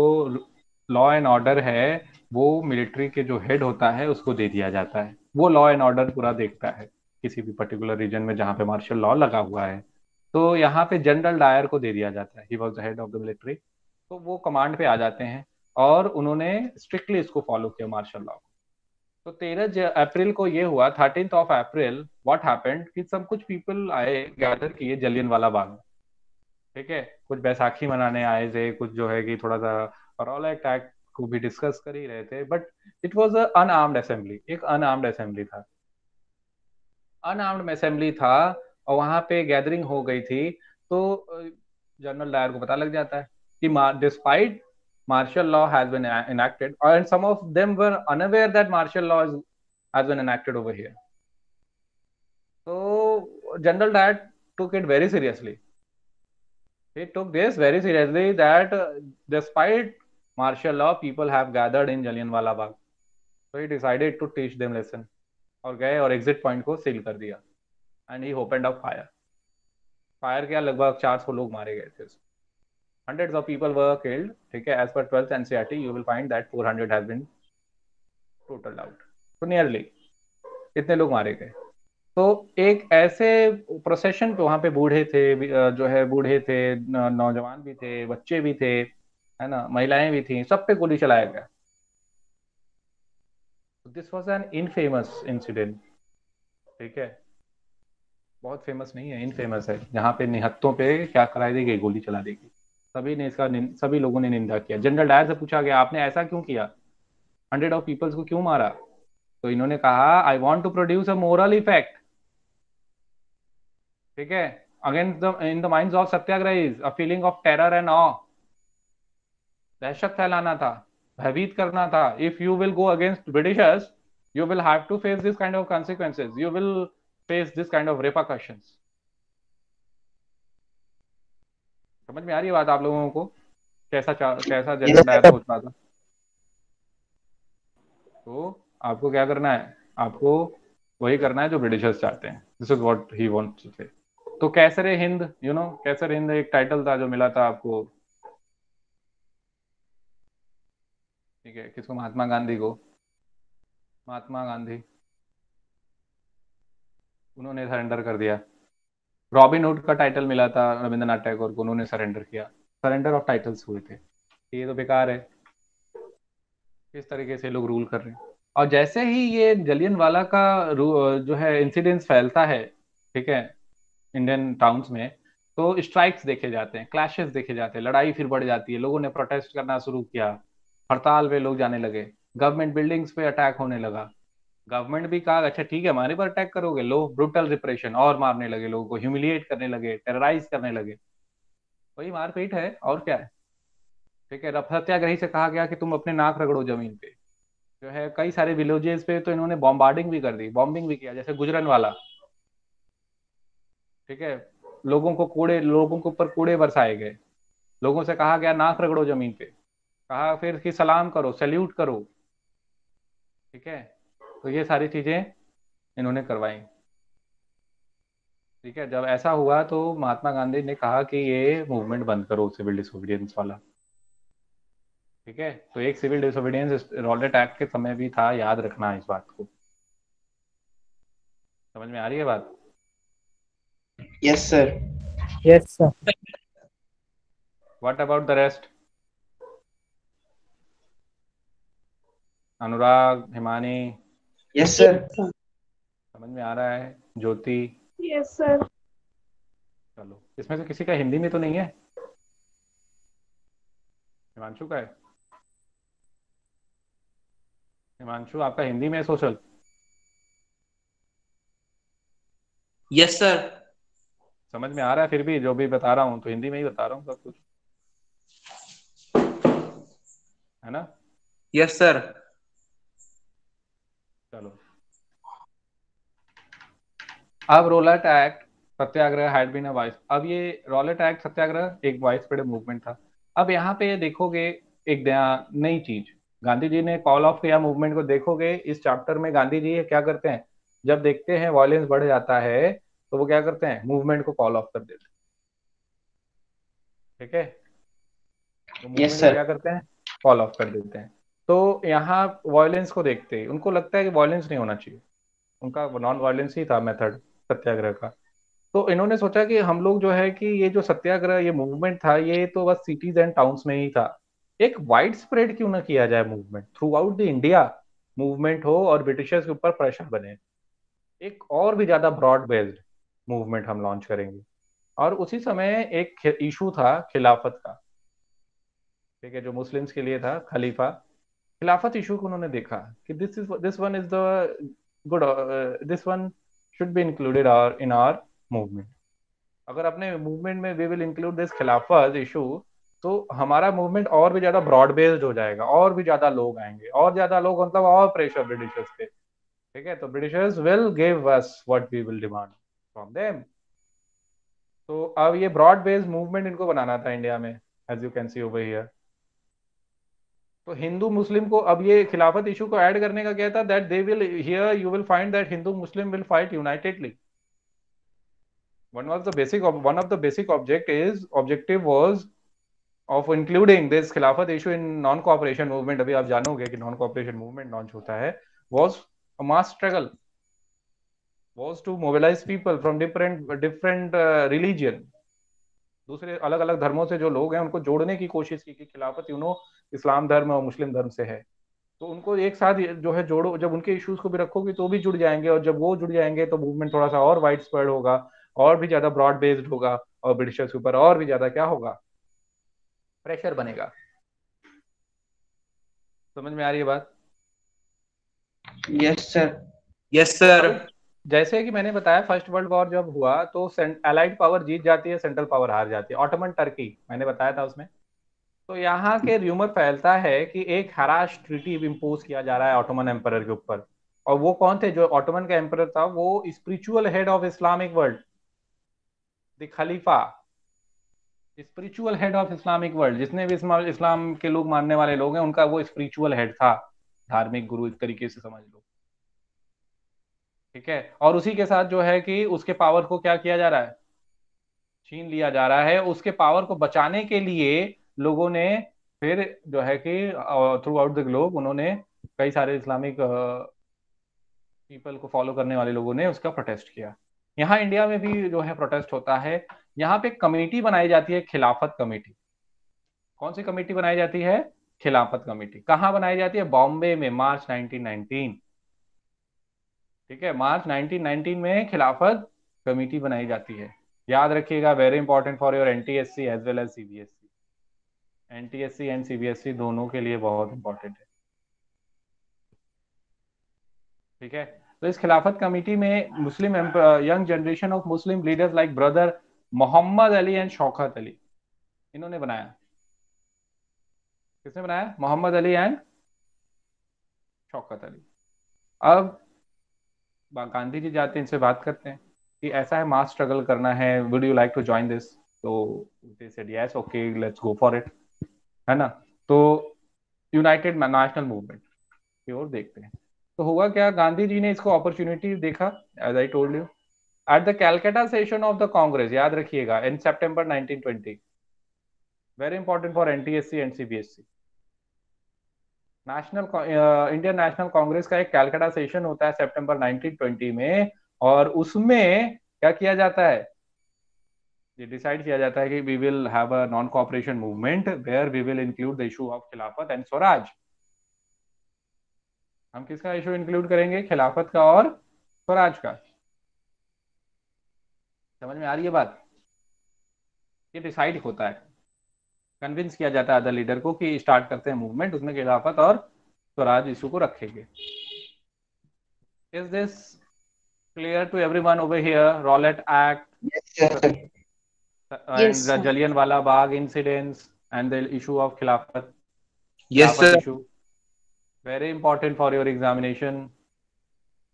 Speaker 1: लॉ एंड ऑर्डर है वो मिलिट्री के जो हेड होता है उसको दे दिया जाता है। वो लॉ एंड ऑर्डर पूरा देखता है किसी भी पर्टिकुलर रीजन में जहाँ पे मार्शियल लॉ लगा हुआ है। तो यहाँ पे जनरल डायर को दे दिया जाता है, he was the head of the military. तो वो कमांड पे आ जाते हैं और उन्होंने स्ट्रिक्टली इसको फॉलो किया मार्शल लॉ को। तो 13 अप्रैल को ये हुआ, 13th of April what happened कि सब कुछ पीपल आए, गैदर किए जलियन वाला बाग। ठीक है, कुछ बैसाखी मनाने आए थे, कुछ जो है कि थोड़ा सा रॉलेट अटैक को भी डिस्कस कर ही रहे थे, but it was a unarmoured assembly, एक अनआर्म्ड असेंबली था, अनआर्म्ड असेंबली था। और वहां पे गैदरिंग हो गई थी। तो जनरल डायर को पता लग जाता है कि despite martial law has been enacted and some of them were unaware that martial law has been enacted over here. So general Dyer took it very seriously. He took this very seriously that despite martial law people have gathered in Jallianwala Bagh. So he decided to teach them lesson और गए और exit point को seal कर दिया and he opened up fire. Fire किया, लगभग 400 लोग मारे गए थे, hundreds of people were killed। ठीक है, as per 12th NCERT you will find that 400 has been totaled out, so nearly इतने लोग मारे गए। तो एक ऐसे प्रोसेशन पे वहां पे बूढ़े थे, जो है बूढ़े थे, नौजवान भी थे, बच्चे भी थे, है ना, महिलाएं भी थी, सब पे गोली चलाया गया। This was an infamous incident. ठीक है, बहुत फेमस नहीं है, इनफेमस है, जहाँ पे निहत्तों पे क्या कराई दी गई, गोली चला दी गई। सभी ने इसका सभी लोगों ने निंदा किया। जनरल डायर से पूछा गया आपने ऐसा क्यों किया, 100 ऑफ पीपल्स को क्यों मारा? तो इन्होंने कहा I want to produce a moral effect, ठीक है, against the in the minds of satyagrahis a feeling of terror and awe, दहशत फैलाना था, भयभीत करना था। If you will go against Britishers you will have to face this kind of consequences, you will face this kind of repercussions. समझ में आ रही है बात आप लोगों को? कैसा जनरल डायर सोच रहा था? तो आपको क्या करना है, आपको वही करना है जो ब्रिटिशर्स चाहते हैं। This is what he wants to say. तो कैसरे हिंद, यू नो, कैसर हिंद एक टाइटल था जो मिला था आपको, ठीक है, किसको? महात्मा गांधी को। महात्मा गांधी, उन्होंने सरेंडर कर दिया। रॉबिन हुड का टाइटल मिला था रविंद्रनाथ टैगोर को, उन्होंने सरेंडर किया। सरेंडर ऑफ टाइटल्स हुए थे। ये तो बेकार है, किस तरीके से लोग रूल कर रहे हैं। और जैसे ही ये जलियनवाला का जो है इंसिडेंस फैलता है, ठीक है, इंडियन टाउन्स में, तो स्ट्राइक्स देखे जाते हैं, क्लैशेस देखे जाते हैं, लड़ाई फिर बढ़ जाती है, लोगों ने प्रोटेस्ट करना शुरू किया, हड़ताल पे लोग जाने लगे, गवर्नमेंट बिल्डिंग्स पे अटैक होने लगा। गवर्नमेंट भी कहा अच्छा ठीक है हमारे पर अटैक करोगे, लो, ब्रूटल रिप्रेशन, और मारने लगे लोगों को, ह्यूमिलिएट करने लगे, टेरराइज करने लगे। वही मारपीट है और क्या है, ठीक है। सत्याग्रही से कहा गया कि तुम अपने नाक रगड़ो जमीन पे, जो है कई सारे विलेजेस पे तो इन्होंने बॉम्बार्डिंग भी कर दी, बॉम्बिंग भी किया, जैसे गुजरनवाला, ठीक है, लोगों के ऊपर कूड़े बरसाए गए, लोगों से कहा गया नाक रगड़ो जमीन पे, कहा फिर कि सलाम करो, सैल्यूट करो, ठीक है। तो ये सारी चीजें इन्होंने करवाई, ठीक है। जब ऐसा हुआ तो महात्मा गांधी ने कहा कि ये मूवमेंट बंद करो, सिविल डिसोबीडियंस वाला, ठीक है। तो एक सिविल डिसोबीडियंस रॉलेट एक्ट के समय भी था, याद रखना इस बात को। समझ में आ रही है बात?
Speaker 2: Yes sir.
Speaker 3: Yes, sir.
Speaker 1: What about the rest? Anurag, Himani,
Speaker 2: yes sir.
Speaker 1: समझ में आ रहा है? ज्योति,
Speaker 4: यस सर।
Speaker 1: चलो, इसमें से किसी का हिंदी में तो नहीं है? हिमांशु का है? हिमांशु आपका हिंदी में है सोशल?
Speaker 5: Yes sir.
Speaker 1: समझ में आ रहा है? फिर भी जो भी बता रहा हूँ तो हिंदी में ही बता रहा हूँ सब कुछ, है ना?
Speaker 5: Yes sir.
Speaker 1: चलो, अब Rowlatt Act Satyagraha had been a vice, अब ये रोलेट एक्ट सत्याग्रह एक वाइस स्प्रेड मूवमेंट था। अब यहाँ पे देखोगे एक नई चीज, गांधी जी ने कॉल ऑफ किया मूवमेंट को। देखोगे इस चैप्टर में गांधी जी क्या करते हैं, जब देखते हैं वायलेंस बढ़ जाता है तो वो क्या करते हैं, मूवमेंट को कॉल ऑफ कर देते हैं, ठीक है। तो मूवमेंट
Speaker 2: यस
Speaker 1: को
Speaker 2: सर।
Speaker 1: क्या करते हैं, कॉल ऑफ कर देते हैं। तो यहाँ वायलेंस को देखते ही उनको लगता है कि वायलेंस नहीं होना चाहिए, उनका नॉन वायलेंस ही था मेथड सत्याग्रह का। तो इन्होंने सोचा कि हम लोग जो है कि ये जो सत्याग्रह, ये मूवमेंट था, ये तो बस सिटीज एंड टाउन्स में ही था, एक वाइड स्प्रेड क्यों ना किया जाए movement, through out the India movement हो और ब्रिटिशर्स के ऊपर प्रेशर बने, एक और भी ज्यादा ब्रॉड बेस्ड मूवमेंट हम लॉन्च करेंगे। और उसी समय एक इशू था खिलाफत का, ठीक है, जो मुस्लिम्स के लिए था, खलीफा, खिलाफत इशू को उन्होंने देखा कि this one is the good, this one should be included in our movement. अगर अपने मूवमेंट में we will include this Khilafat issue, तो हमारा मूवमेंट और भी ज्यादा ब्रॉड बेस्ड हो जाएगा, और भी ज्यादा लोग आएंगे, और ज्यादा लोग मतलब और प्रेशर ब्रिटिशर्स पे, ठीक है। तो Britishers will give us what we will demand from them. तो अब ये ब्रॉड बेस्ड मूवमेंट इनको बनाना था इंडिया में, as you can see over here. तो हिंदू मुस्लिम को अब ये खिलाफत इशू को ऐड करने का क्या था, that they will, here you will find that Hindu Muslim will fight unitedly. one of the basic objective was of including this खिलाफत issue in non cooperation movement, अभी आप जानोगे कि non cooperation movement लॉन्च होता है, was a mass struggle, was to mobilize people from different religion, दूसरे अलग अलग धर्मों से जो लोग हैं उनको जोड़ने की कोशिश की कि खिलाफत इस्लाम धर्म और मुस्लिम धर्म से है, तो उनको एक साथ जो है जोड़ो, जब उनके इश्यूज को भी रखोगे तो भी जुड़ जाएंगे, और जब वो जुड़ जाएंगे तो मूवमेंट थोड़ा सा और वाइड स्प्रेड होगा, और भी ज्यादा ब्रॉड बेस्ड होगा, और ब्रिटिशर्स के ऊपर और भी ज्यादा क्या होगा, प्रेशर बनेगा। समझ में आ रही है बात?
Speaker 2: Yes sir.
Speaker 5: Yes sir.
Speaker 1: जैसे कि मैंने बताया, फर्स्ट वर्ल्ड वॉर जब हुआ तो अलाइड पावर जीत जाती है, सेंट्रल पावर हार जाती है। ऑटोमन टर्की मैंने बताया था उसमें। तो यहाँ के र्यूमर फैलता है कि एक हराश ट्रीटी इम्पोज किया जा रहा है ऑटोमन एम्परर के ऊपर। और वो कौन थे जो ऑटोमन का एम्परर था? वो spiritual head of Islamic world, the Khalifa, spiritual head of Islamic world. जितने भी इस्लाम के लोग मानने वाले लोग हैं, उनका वो स्पिरिचुअल हेड था, धार्मिक गुरु एक तरीके से समझ लो। ठीक है। और उसी के साथ जो है कि उसके पावर को क्या किया जा रहा है? छीन लिया जा रहा है। उसके पावर को बचाने के लिए लोगों ने फिर जो है कि थ्रू आउट द ग्लोब उन्होंने कई सारे इस्लामिक पीपल को फॉलो करने वाले लोगों ने उसका प्रोटेस्ट किया। यहाँ इंडिया में भी जो है प्रोटेस्ट होता है। यहाँ पे कमेटी बनाई जाती है, खिलाफत कमेटी। कौन सी कमेटी बनाई जाती है? खिलाफत कमेटी। कहाँ बनाई जाती है? बॉम्बे में, मार्च 1919। ठीक है, मार्च 1919 में खिलाफत कमेटी बनाई जाती है। याद रखिएगा, very important for your NTSC as well as CBSE. NTSC and CBSE दोनों के लिए बहुत इंपॉर्टेंट है। ठीक है। तो इस खिलाफत कमेटी में Muslim young generation of Muslim leaders like brother Mohammad Ali and Shaukat Ali, इन्होंने बनाया। किसने बनाया? मोहम्मद अली एंड शौकत अली। अब गांधी जी जाते हैं, इनसे बात करते हैं कि ऐसा है, मास स्ट्रगल करना है, would you like to join this? तो they said yes, okay, let's go for it, है ना। तो यूनाइटेड नेशनल मूवमेंट की ओर देखते हैं। तो हुआ क्या, गांधी जी ने इसको अपॉर्चुनिटी देखा, as I told you, at the Calcutta session of the Congress. याद रखिएगा, in September 1920, very important for NTSC and CBSE. National Indian national Congress का एक कैलकाटा सेशन होता है सितंबर 1920 में। और उसमें क्या किया जाता है? ये डिसाइड किया जाता है कि we will have a non cooperation movement where we will include the issue of Khilafat and Swaraj. हम किसका इशू इंक्लूड करेंगे? खिलाफत का और स्वराज का। समझ में आ रही है बात? ये डिसाइड होता है, कन्विंस किया जाता है अदर लीडर को कि स्टार्ट करते हैं मूवमेंट, उसमें खिलाफत और स्वराज इशू को रखेंगे। Is this clear to everyone over here? Rowlatt Act
Speaker 7: Yes,
Speaker 1: and the
Speaker 7: sir.
Speaker 1: Jallianwala Bagh incidents and the issue of
Speaker 5: yes
Speaker 1: Khilafat
Speaker 5: sir.
Speaker 1: issue, very important for your examination,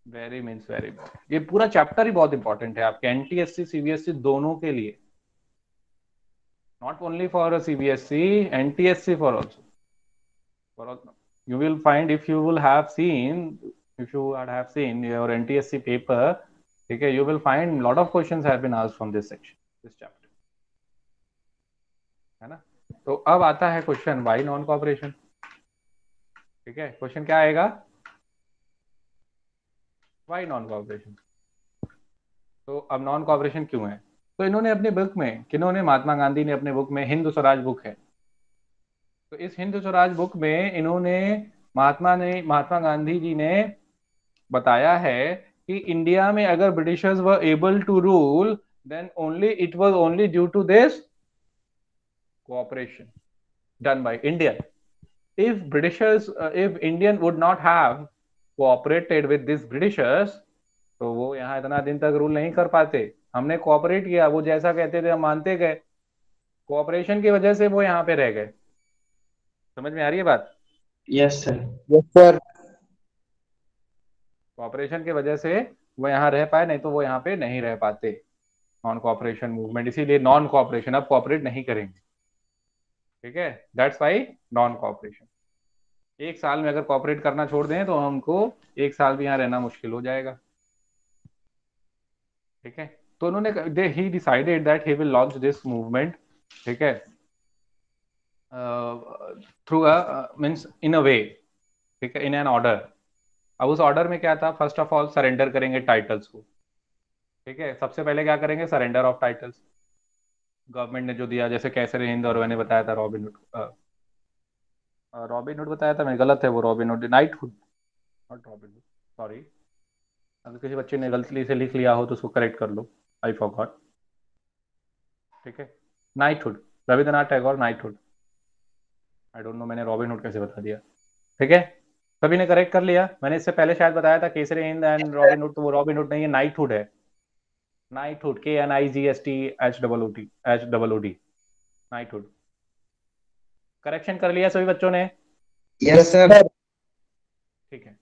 Speaker 1: very means very। ये पूरा chapter ही बहुत important है आपके NTSC CBSE दोनों के लिए, not only for a CBSE, NTSC for also, for all, you will find, if you will have seen, if you would have seen your NTSC paper, okay, you will find lot of questions have been asked from this section, this chapter, है ना। तो अब आता है question, Y non corporation. ठीक है, question क्या आएगा? Why non cooperation. तो अब नॉन कॉपरेशन क्यों है? तो इन्होंने अपनी बुक में, किन्होंने? महात्मा गांधी ने अपने बुक में, हिंद स्वराज बुक है। तो इस हिंद स्वराज बुक में इन्होंने, महात्मा गांधी जी ने बताया है कि इंडिया में अगर Britishers were able to rule, then only it was only due to this cooperation done by India. if Britishers, if Indian would not have cooperated with these Britishers, तो वो यहाँ इतना दिन तक रूल नहीं कर पाते। हमने कोऑपरेट किया, वो जैसा कहते थे हम मानते गए, कोऑपरेशन की वजह से वो यहाँ पे रह गए। समझ में आ रही है बात?
Speaker 2: Yes sir.
Speaker 6: Yes sir.
Speaker 1: Cooperation की वजह से वो यहाँ रह पाए, नहीं तो वो यहाँ पे नहीं रह पाते। नॉन कोऑपरेशन मूवमेंट, इसीलिए नॉन कोऑपरेशन, अब कोऑपरेट नहीं करेंगे। ठीक है, दैट्स वाई नॉन कोऑपरेशन। एक साल में अगर कोऑपरेट करना छोड़ दें तो हमको एक साल भी यहाँ रहना मुश्किल हो जाएगा। ठीक है, तो उन्होंने ही decided that he will launch this movement. ठीक है, थ्रू मीन्स इन अ वे। ठीक है, इन एन ऑर्डर। अब उस ऑर्डर में क्या था? फर्स्ट ऑफ ऑल सरेंडर करेंगे टाइटल्स को। ठीक है, सबसे पहले क्या करेंगे? Surrender of titles. गवर्नमेंट ने जो दिया, जैसे कैसर हिंद, और मैंने बताया था रॉबिन हुड बताया था मैं, गलत है वो, robin hood, night hood, not robin hood, sorry. अगर किसी बच्चे ने गलती से लिख लिया हो तो उसको करेक्ट कर लो, आई फॉरगॉट। ठीक है, knighthood, Rabindranath Tagore knighthood. I don't know मैंने रॉबिन हुड कैसे बता दिया। ठीक है, सभी ने करेक्ट कर लिया? मैंने इससे पहले शायद बताया था Kesari Hind and robin hood, तो वो रॉबिन हुड नहीं है, नाइटहुड है। Knighthood, KNIGSTHOOD, knighthood. करेक्शन कर लिया सभी बच्चों ने?
Speaker 6: Yes sir.
Speaker 1: ठीक है।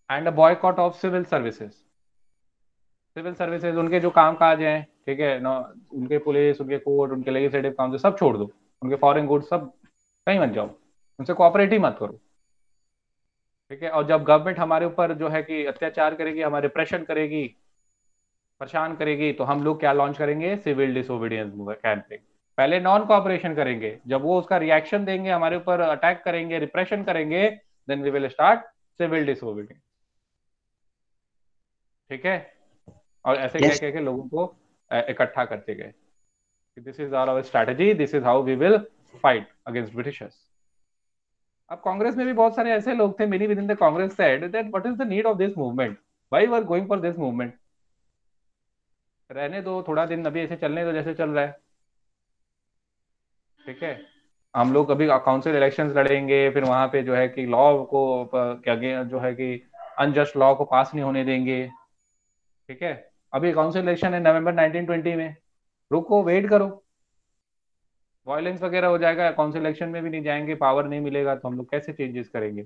Speaker 1: And a boycott of civil services. Civil services उनके जो काम काज हैं, ठीक है ना, उनके पुलिस, उनके कोर्ट, उनके लेजिस्लेटिव काउंसिल सब छोड़ दो, उनके फॉरेन गुड्स सब कहीं मत जाओ, उनसे कोऑपरेट ही मत करो। ठीक है। और जब गवर्नमेंट हमारे ऊपर जो है कि अत्याचार करेगी, हमारे रिप्रेशन करेगी, परेशान करेगी, तो हम लोग क्या लॉन्च करेंगे? Civil disobedience campaign. पहले नॉन कोऑपरेशन करेंगे, जब वो उसका रिएक्शन देंगे, हमारे ऊपर अटैक करेंगे, रिप्रेशन करेंगे, then we will start civil disobedience. ठीक है। और ऐसे कह
Speaker 2: यस
Speaker 1: कह के लोगों को इकट्ठा करते गए। This is our strategy, this is how we will fight against Britishers. अब कांग्रेस में भी बहुत सारे ऐसे लोग थे, many within the Congress said that what is the need of this movement, why we are going for this movement, रहने दो थोड़ा दिन, अभी ऐसे चलने दो जैसे चल रहा है। ठीक है। हम लोग अभी काउंसिल इलेक्शंस लड़ेंगे, फिर वहां पे जो है कि लॉ को क्या जो है कि अनजस्ट लॉ को पास नहीं होने देंगे। ठीक है। अभी काउंसिल इलेक्शन है नवंबर 1920 में, रुको, वेट करो, वायलेंस वगैरह हो जाएगा, काउंसिल इलेक्शन में भी नहीं जाएंगे, पावर नहीं मिलेगा, तो हम लोग कैसे चेंजेस करेंगे?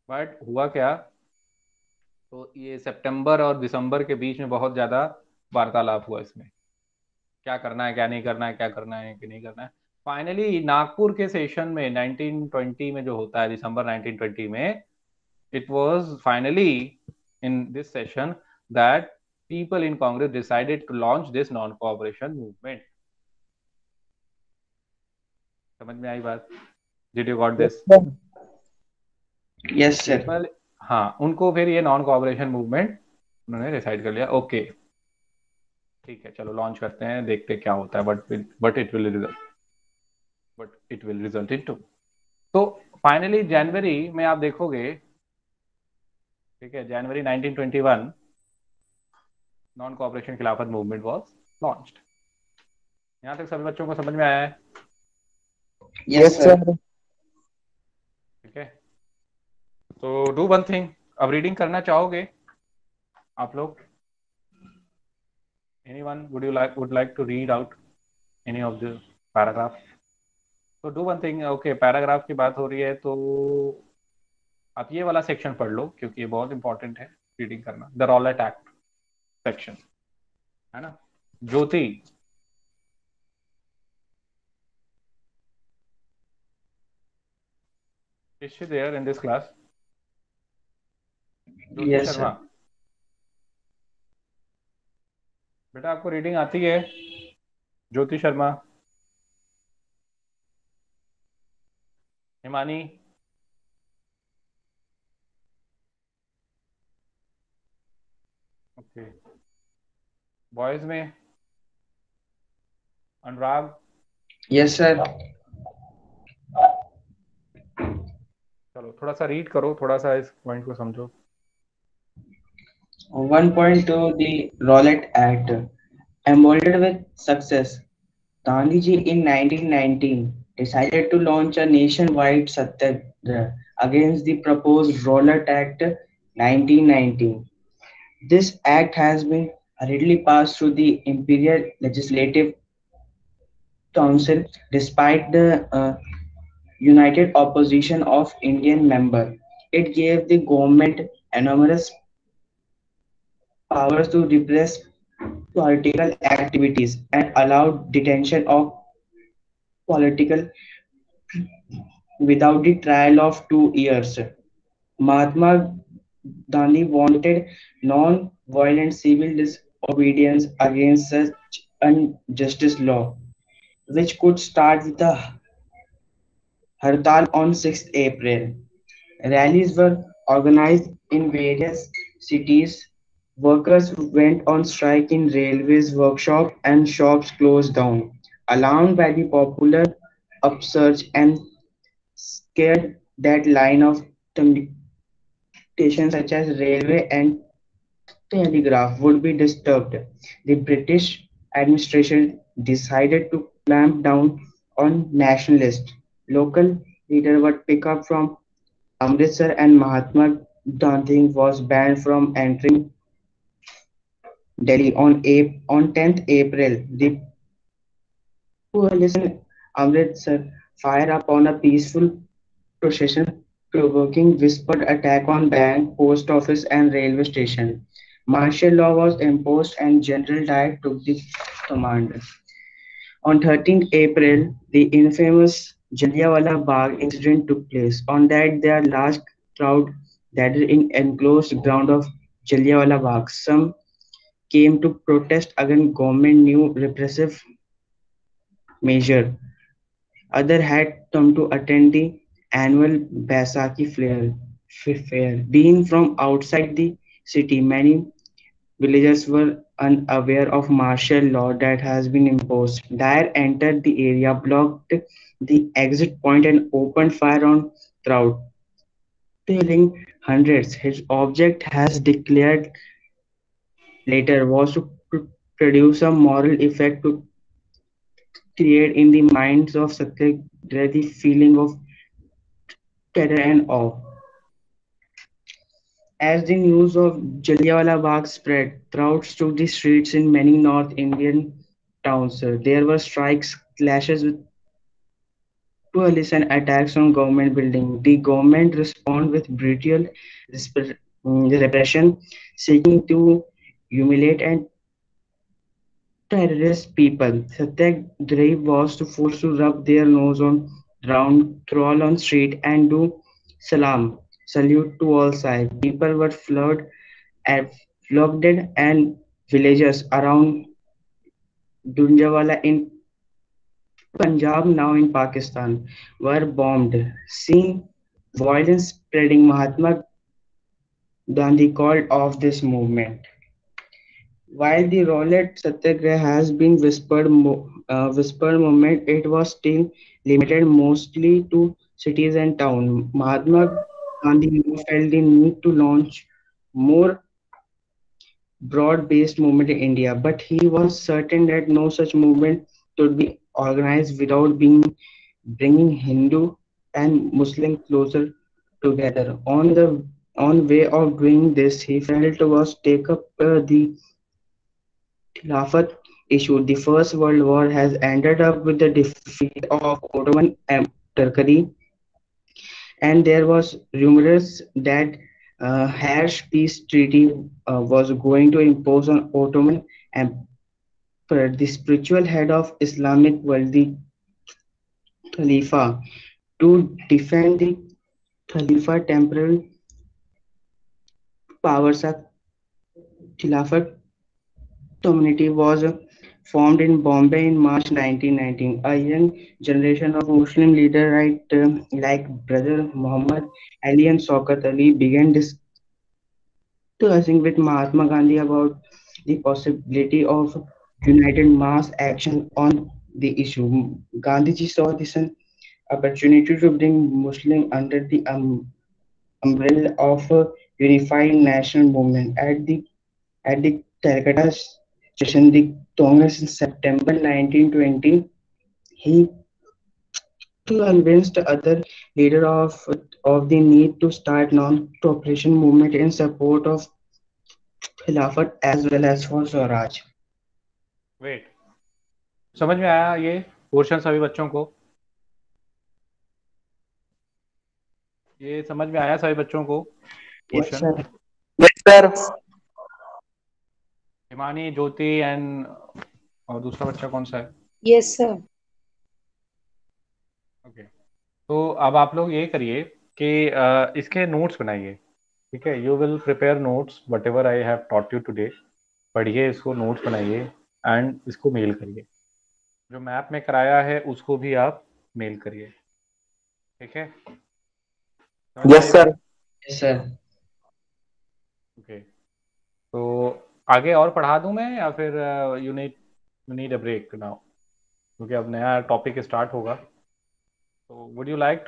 Speaker 1: बट हुआ क्या, तो ये सितंबर और दिसंबर के बीच में बहुत ज्यादा वार्तालाप हुआ इसमें, क्या करना है, क्या नहीं करना है, क्या करना है कि नहीं करना है। फाइनली नागपुर के सेशन में 1920 में जो होता है दिसंबर 1920 में, it was finally in this session that people in Congress decided to launch this non-cooperation movement. समझ में आई बात? Did you got this?
Speaker 2: Yes sir.
Speaker 1: People, हाँ, उनको फिर ये नॉन कोऑपरेशन मूवमेंट उन्होंने डिसाइड कर लिया, ओके ठीक है चलो लॉन्च करते हैं, देखते हैं क्या होता है, but it will result into. तो फाइनली जनवरी में आप देखोगे, ठीक है, January 1921 non cooperation Khilafat movement was launched. यहाँ तक सभी बच्चों को समझ में आया है?
Speaker 2: Yes sir.
Speaker 1: ठीक है। तो डू वन थिंग, अब रीडिंग करना चाहोगे आप लोग? Anyone would like to read out any of the paragraph? तो do one thing, okay, paragraph की बात हो रही है तो आप ये वाला सेक्शन पढ़ लो, क्योंकि ये बहुत इंपॉर्टेंट है रीडिंग करना, द रॉलेट एक्ट सेक्शन, है ना। ज्योति, is she there in this class? Jyoti
Speaker 2: yes
Speaker 1: Sharma,
Speaker 2: sir.
Speaker 1: बेटा आपको रीडिंग आती है? ज्योति शर्मा, हिमानी, ओके, बॉयज में अनुराग,
Speaker 2: यस सर।
Speaker 1: चलो थोड़ा सा रीड करो, थोड़ा सा इस पॉइंट को समझो।
Speaker 2: 1.2 The Rowlatt Act. Emboldened with success, Gandhiji in 1919 decided to launch a nationwide satyagraha against the proposed Rowlatt Act 1919. This act has been hurriedly passed through the Imperial Legislative Council despite the united opposition of Indian members. It gave the government enormous powers to repress political activities and allowed detention of political without the trial of 2 years. Mahatma Gandhi wanted non-violent civil disobedience against such unjust law, which could start with a hartal on 6th April. Rallies were organized in various cities. Workers went on strike in railways, workshops, and shops closed down. Alarmed by the popular upsurge and scared that line of communication such as railway and telegraph would be disturbed, the British administration decided to clamp down on nationalists. Local leaders would pick up from Amritsar and Mahatma Gandhi was banned from entering Delhi on 10th April. The police in Amritsar fired upon a peaceful procession, provoking whispered attack on bank, post office, and railway station. Martial law was imposed, and General Dyer took the command. On 13th April, the infamous Jallianwala Bagh incident took place. On that day, a large crowd gathered in enclosed ground of Jallianwala Bagh. Some came to protest against government new repressive measure. Others had come to attend the annual Baisakhi fair. Being from outside the city, many villagers were unaware of martial law that has been imposed. Dyer entered the area, blocked the exit point, and opened fire on crowd, killing hundreds. His object, has declared later, was to produce a moral effect to create in the minds of Satyagrahi the feeling of terror and awe. As the news of Jallianwala Bagh spread, crowds took the streets in many North Indian towns. There were strikes, clashes with police, and attacks on government buildings. The government responded with brutal repression, seeking to humiliate and terrorist people. Satyagrahi was to forced to rub their nose on ground, crawl on street, and do salam, salute to all sides. People were flooded and villages around Dunjawala in Punjab, now in Pakistan, were bombed. Seeing violence spreading, Mahatma Gandhi called off this movement. While the Rowlatt Satyagraha has been whispered movement, it was still limited mostly to cities and towns. Mahatma Gandhi felt the need to launch more broad-based movement in India, but he was certain that no such movement could be organized without bringing Hindu and Muslim closer together. On way of doing this, he felt was take up the Khilafat issue. The First World War has ended up with the defeat of Ottoman Turkey, and there was rumors that harsh peace treaty was going to impose on Ottoman Empire. The spiritual head of Islamic world, the Khalifa, to defend the Khalifa temporal powers of Khilafat community was formed in Bombay in March 1919. A young generation of Muslim leaders like Brother Muhammad Ali and Shaukat Ali began discussing with Mahatma Gandhi about the possibility of united mass action on the issue. Gandhiji saw this an opportunity to bring Muslims under the umbrella of a unified national movement. At the Calcutta session, the Congress in September 1920, he convinced other leaders of the need to start non-cooperation movement in support of Khilafat as well as for Swaraj.
Speaker 1: Wait, समझ में आया ये portion सभी बच्चों को? ये समझ में आया सभी बच्चों को
Speaker 2: Yes,
Speaker 1: portion?
Speaker 2: sir.
Speaker 6: Yes, sir.
Speaker 1: Himani, Jyoti and और दूसरा बच्चा कौन सा है?
Speaker 7: Yes, sir.
Speaker 1: ओके, तो अब आप लोग ये करिए कि इसके नोट्स बनाइए, ठीक है? You will prepare notes what ever I have taught you today. पढ़िए इसको, नोट्स बनाइए एंड इसको मेल करिए. जो मैप में कराया है उसको भी आप मेल करिए, ठीक है?
Speaker 6: Yes, sir.
Speaker 2: Yes, sir.
Speaker 1: Okay, तो आगे और पढ़ा दूं मैं या फिर you need a break now, क्योंकि अब नया टॉपिक स्टार्ट होगा. तो would you like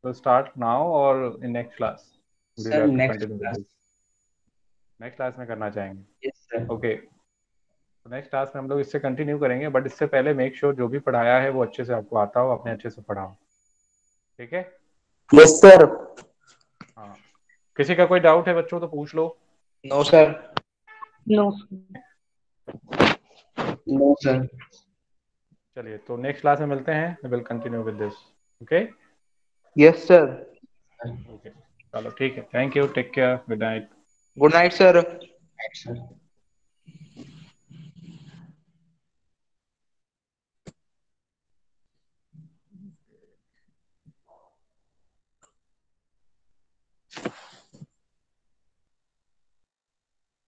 Speaker 1: to start now और in next class?
Speaker 2: Sir, next class.
Speaker 1: Next class में करना चाहेंगे?
Speaker 2: Yes, sir.
Speaker 1: ओके, तो नेक्स्ट क्लास में हम लोग इससे कंटिन्यू करेंगे, बट इससे पहले मेक श्योर जो भी पढ़ाया है वो अच्छे से आपको आता हो, अपने अच्छे से पढ़ाओ, ठीक है?
Speaker 6: Yes sir.
Speaker 1: हाँ, किसी का कोई डाउट है बच्चों तो पूछ लो।
Speaker 6: No sir.
Speaker 7: No.
Speaker 2: No, sir.
Speaker 1: चलिए, तो नेक्स्ट क्लास में मिलते हैं, will continue with this. Okay
Speaker 6: yes sir.
Speaker 1: Okay, चलो ठीक है, thank you, take care, good night.
Speaker 6: Good night sir.
Speaker 2: Right, sir.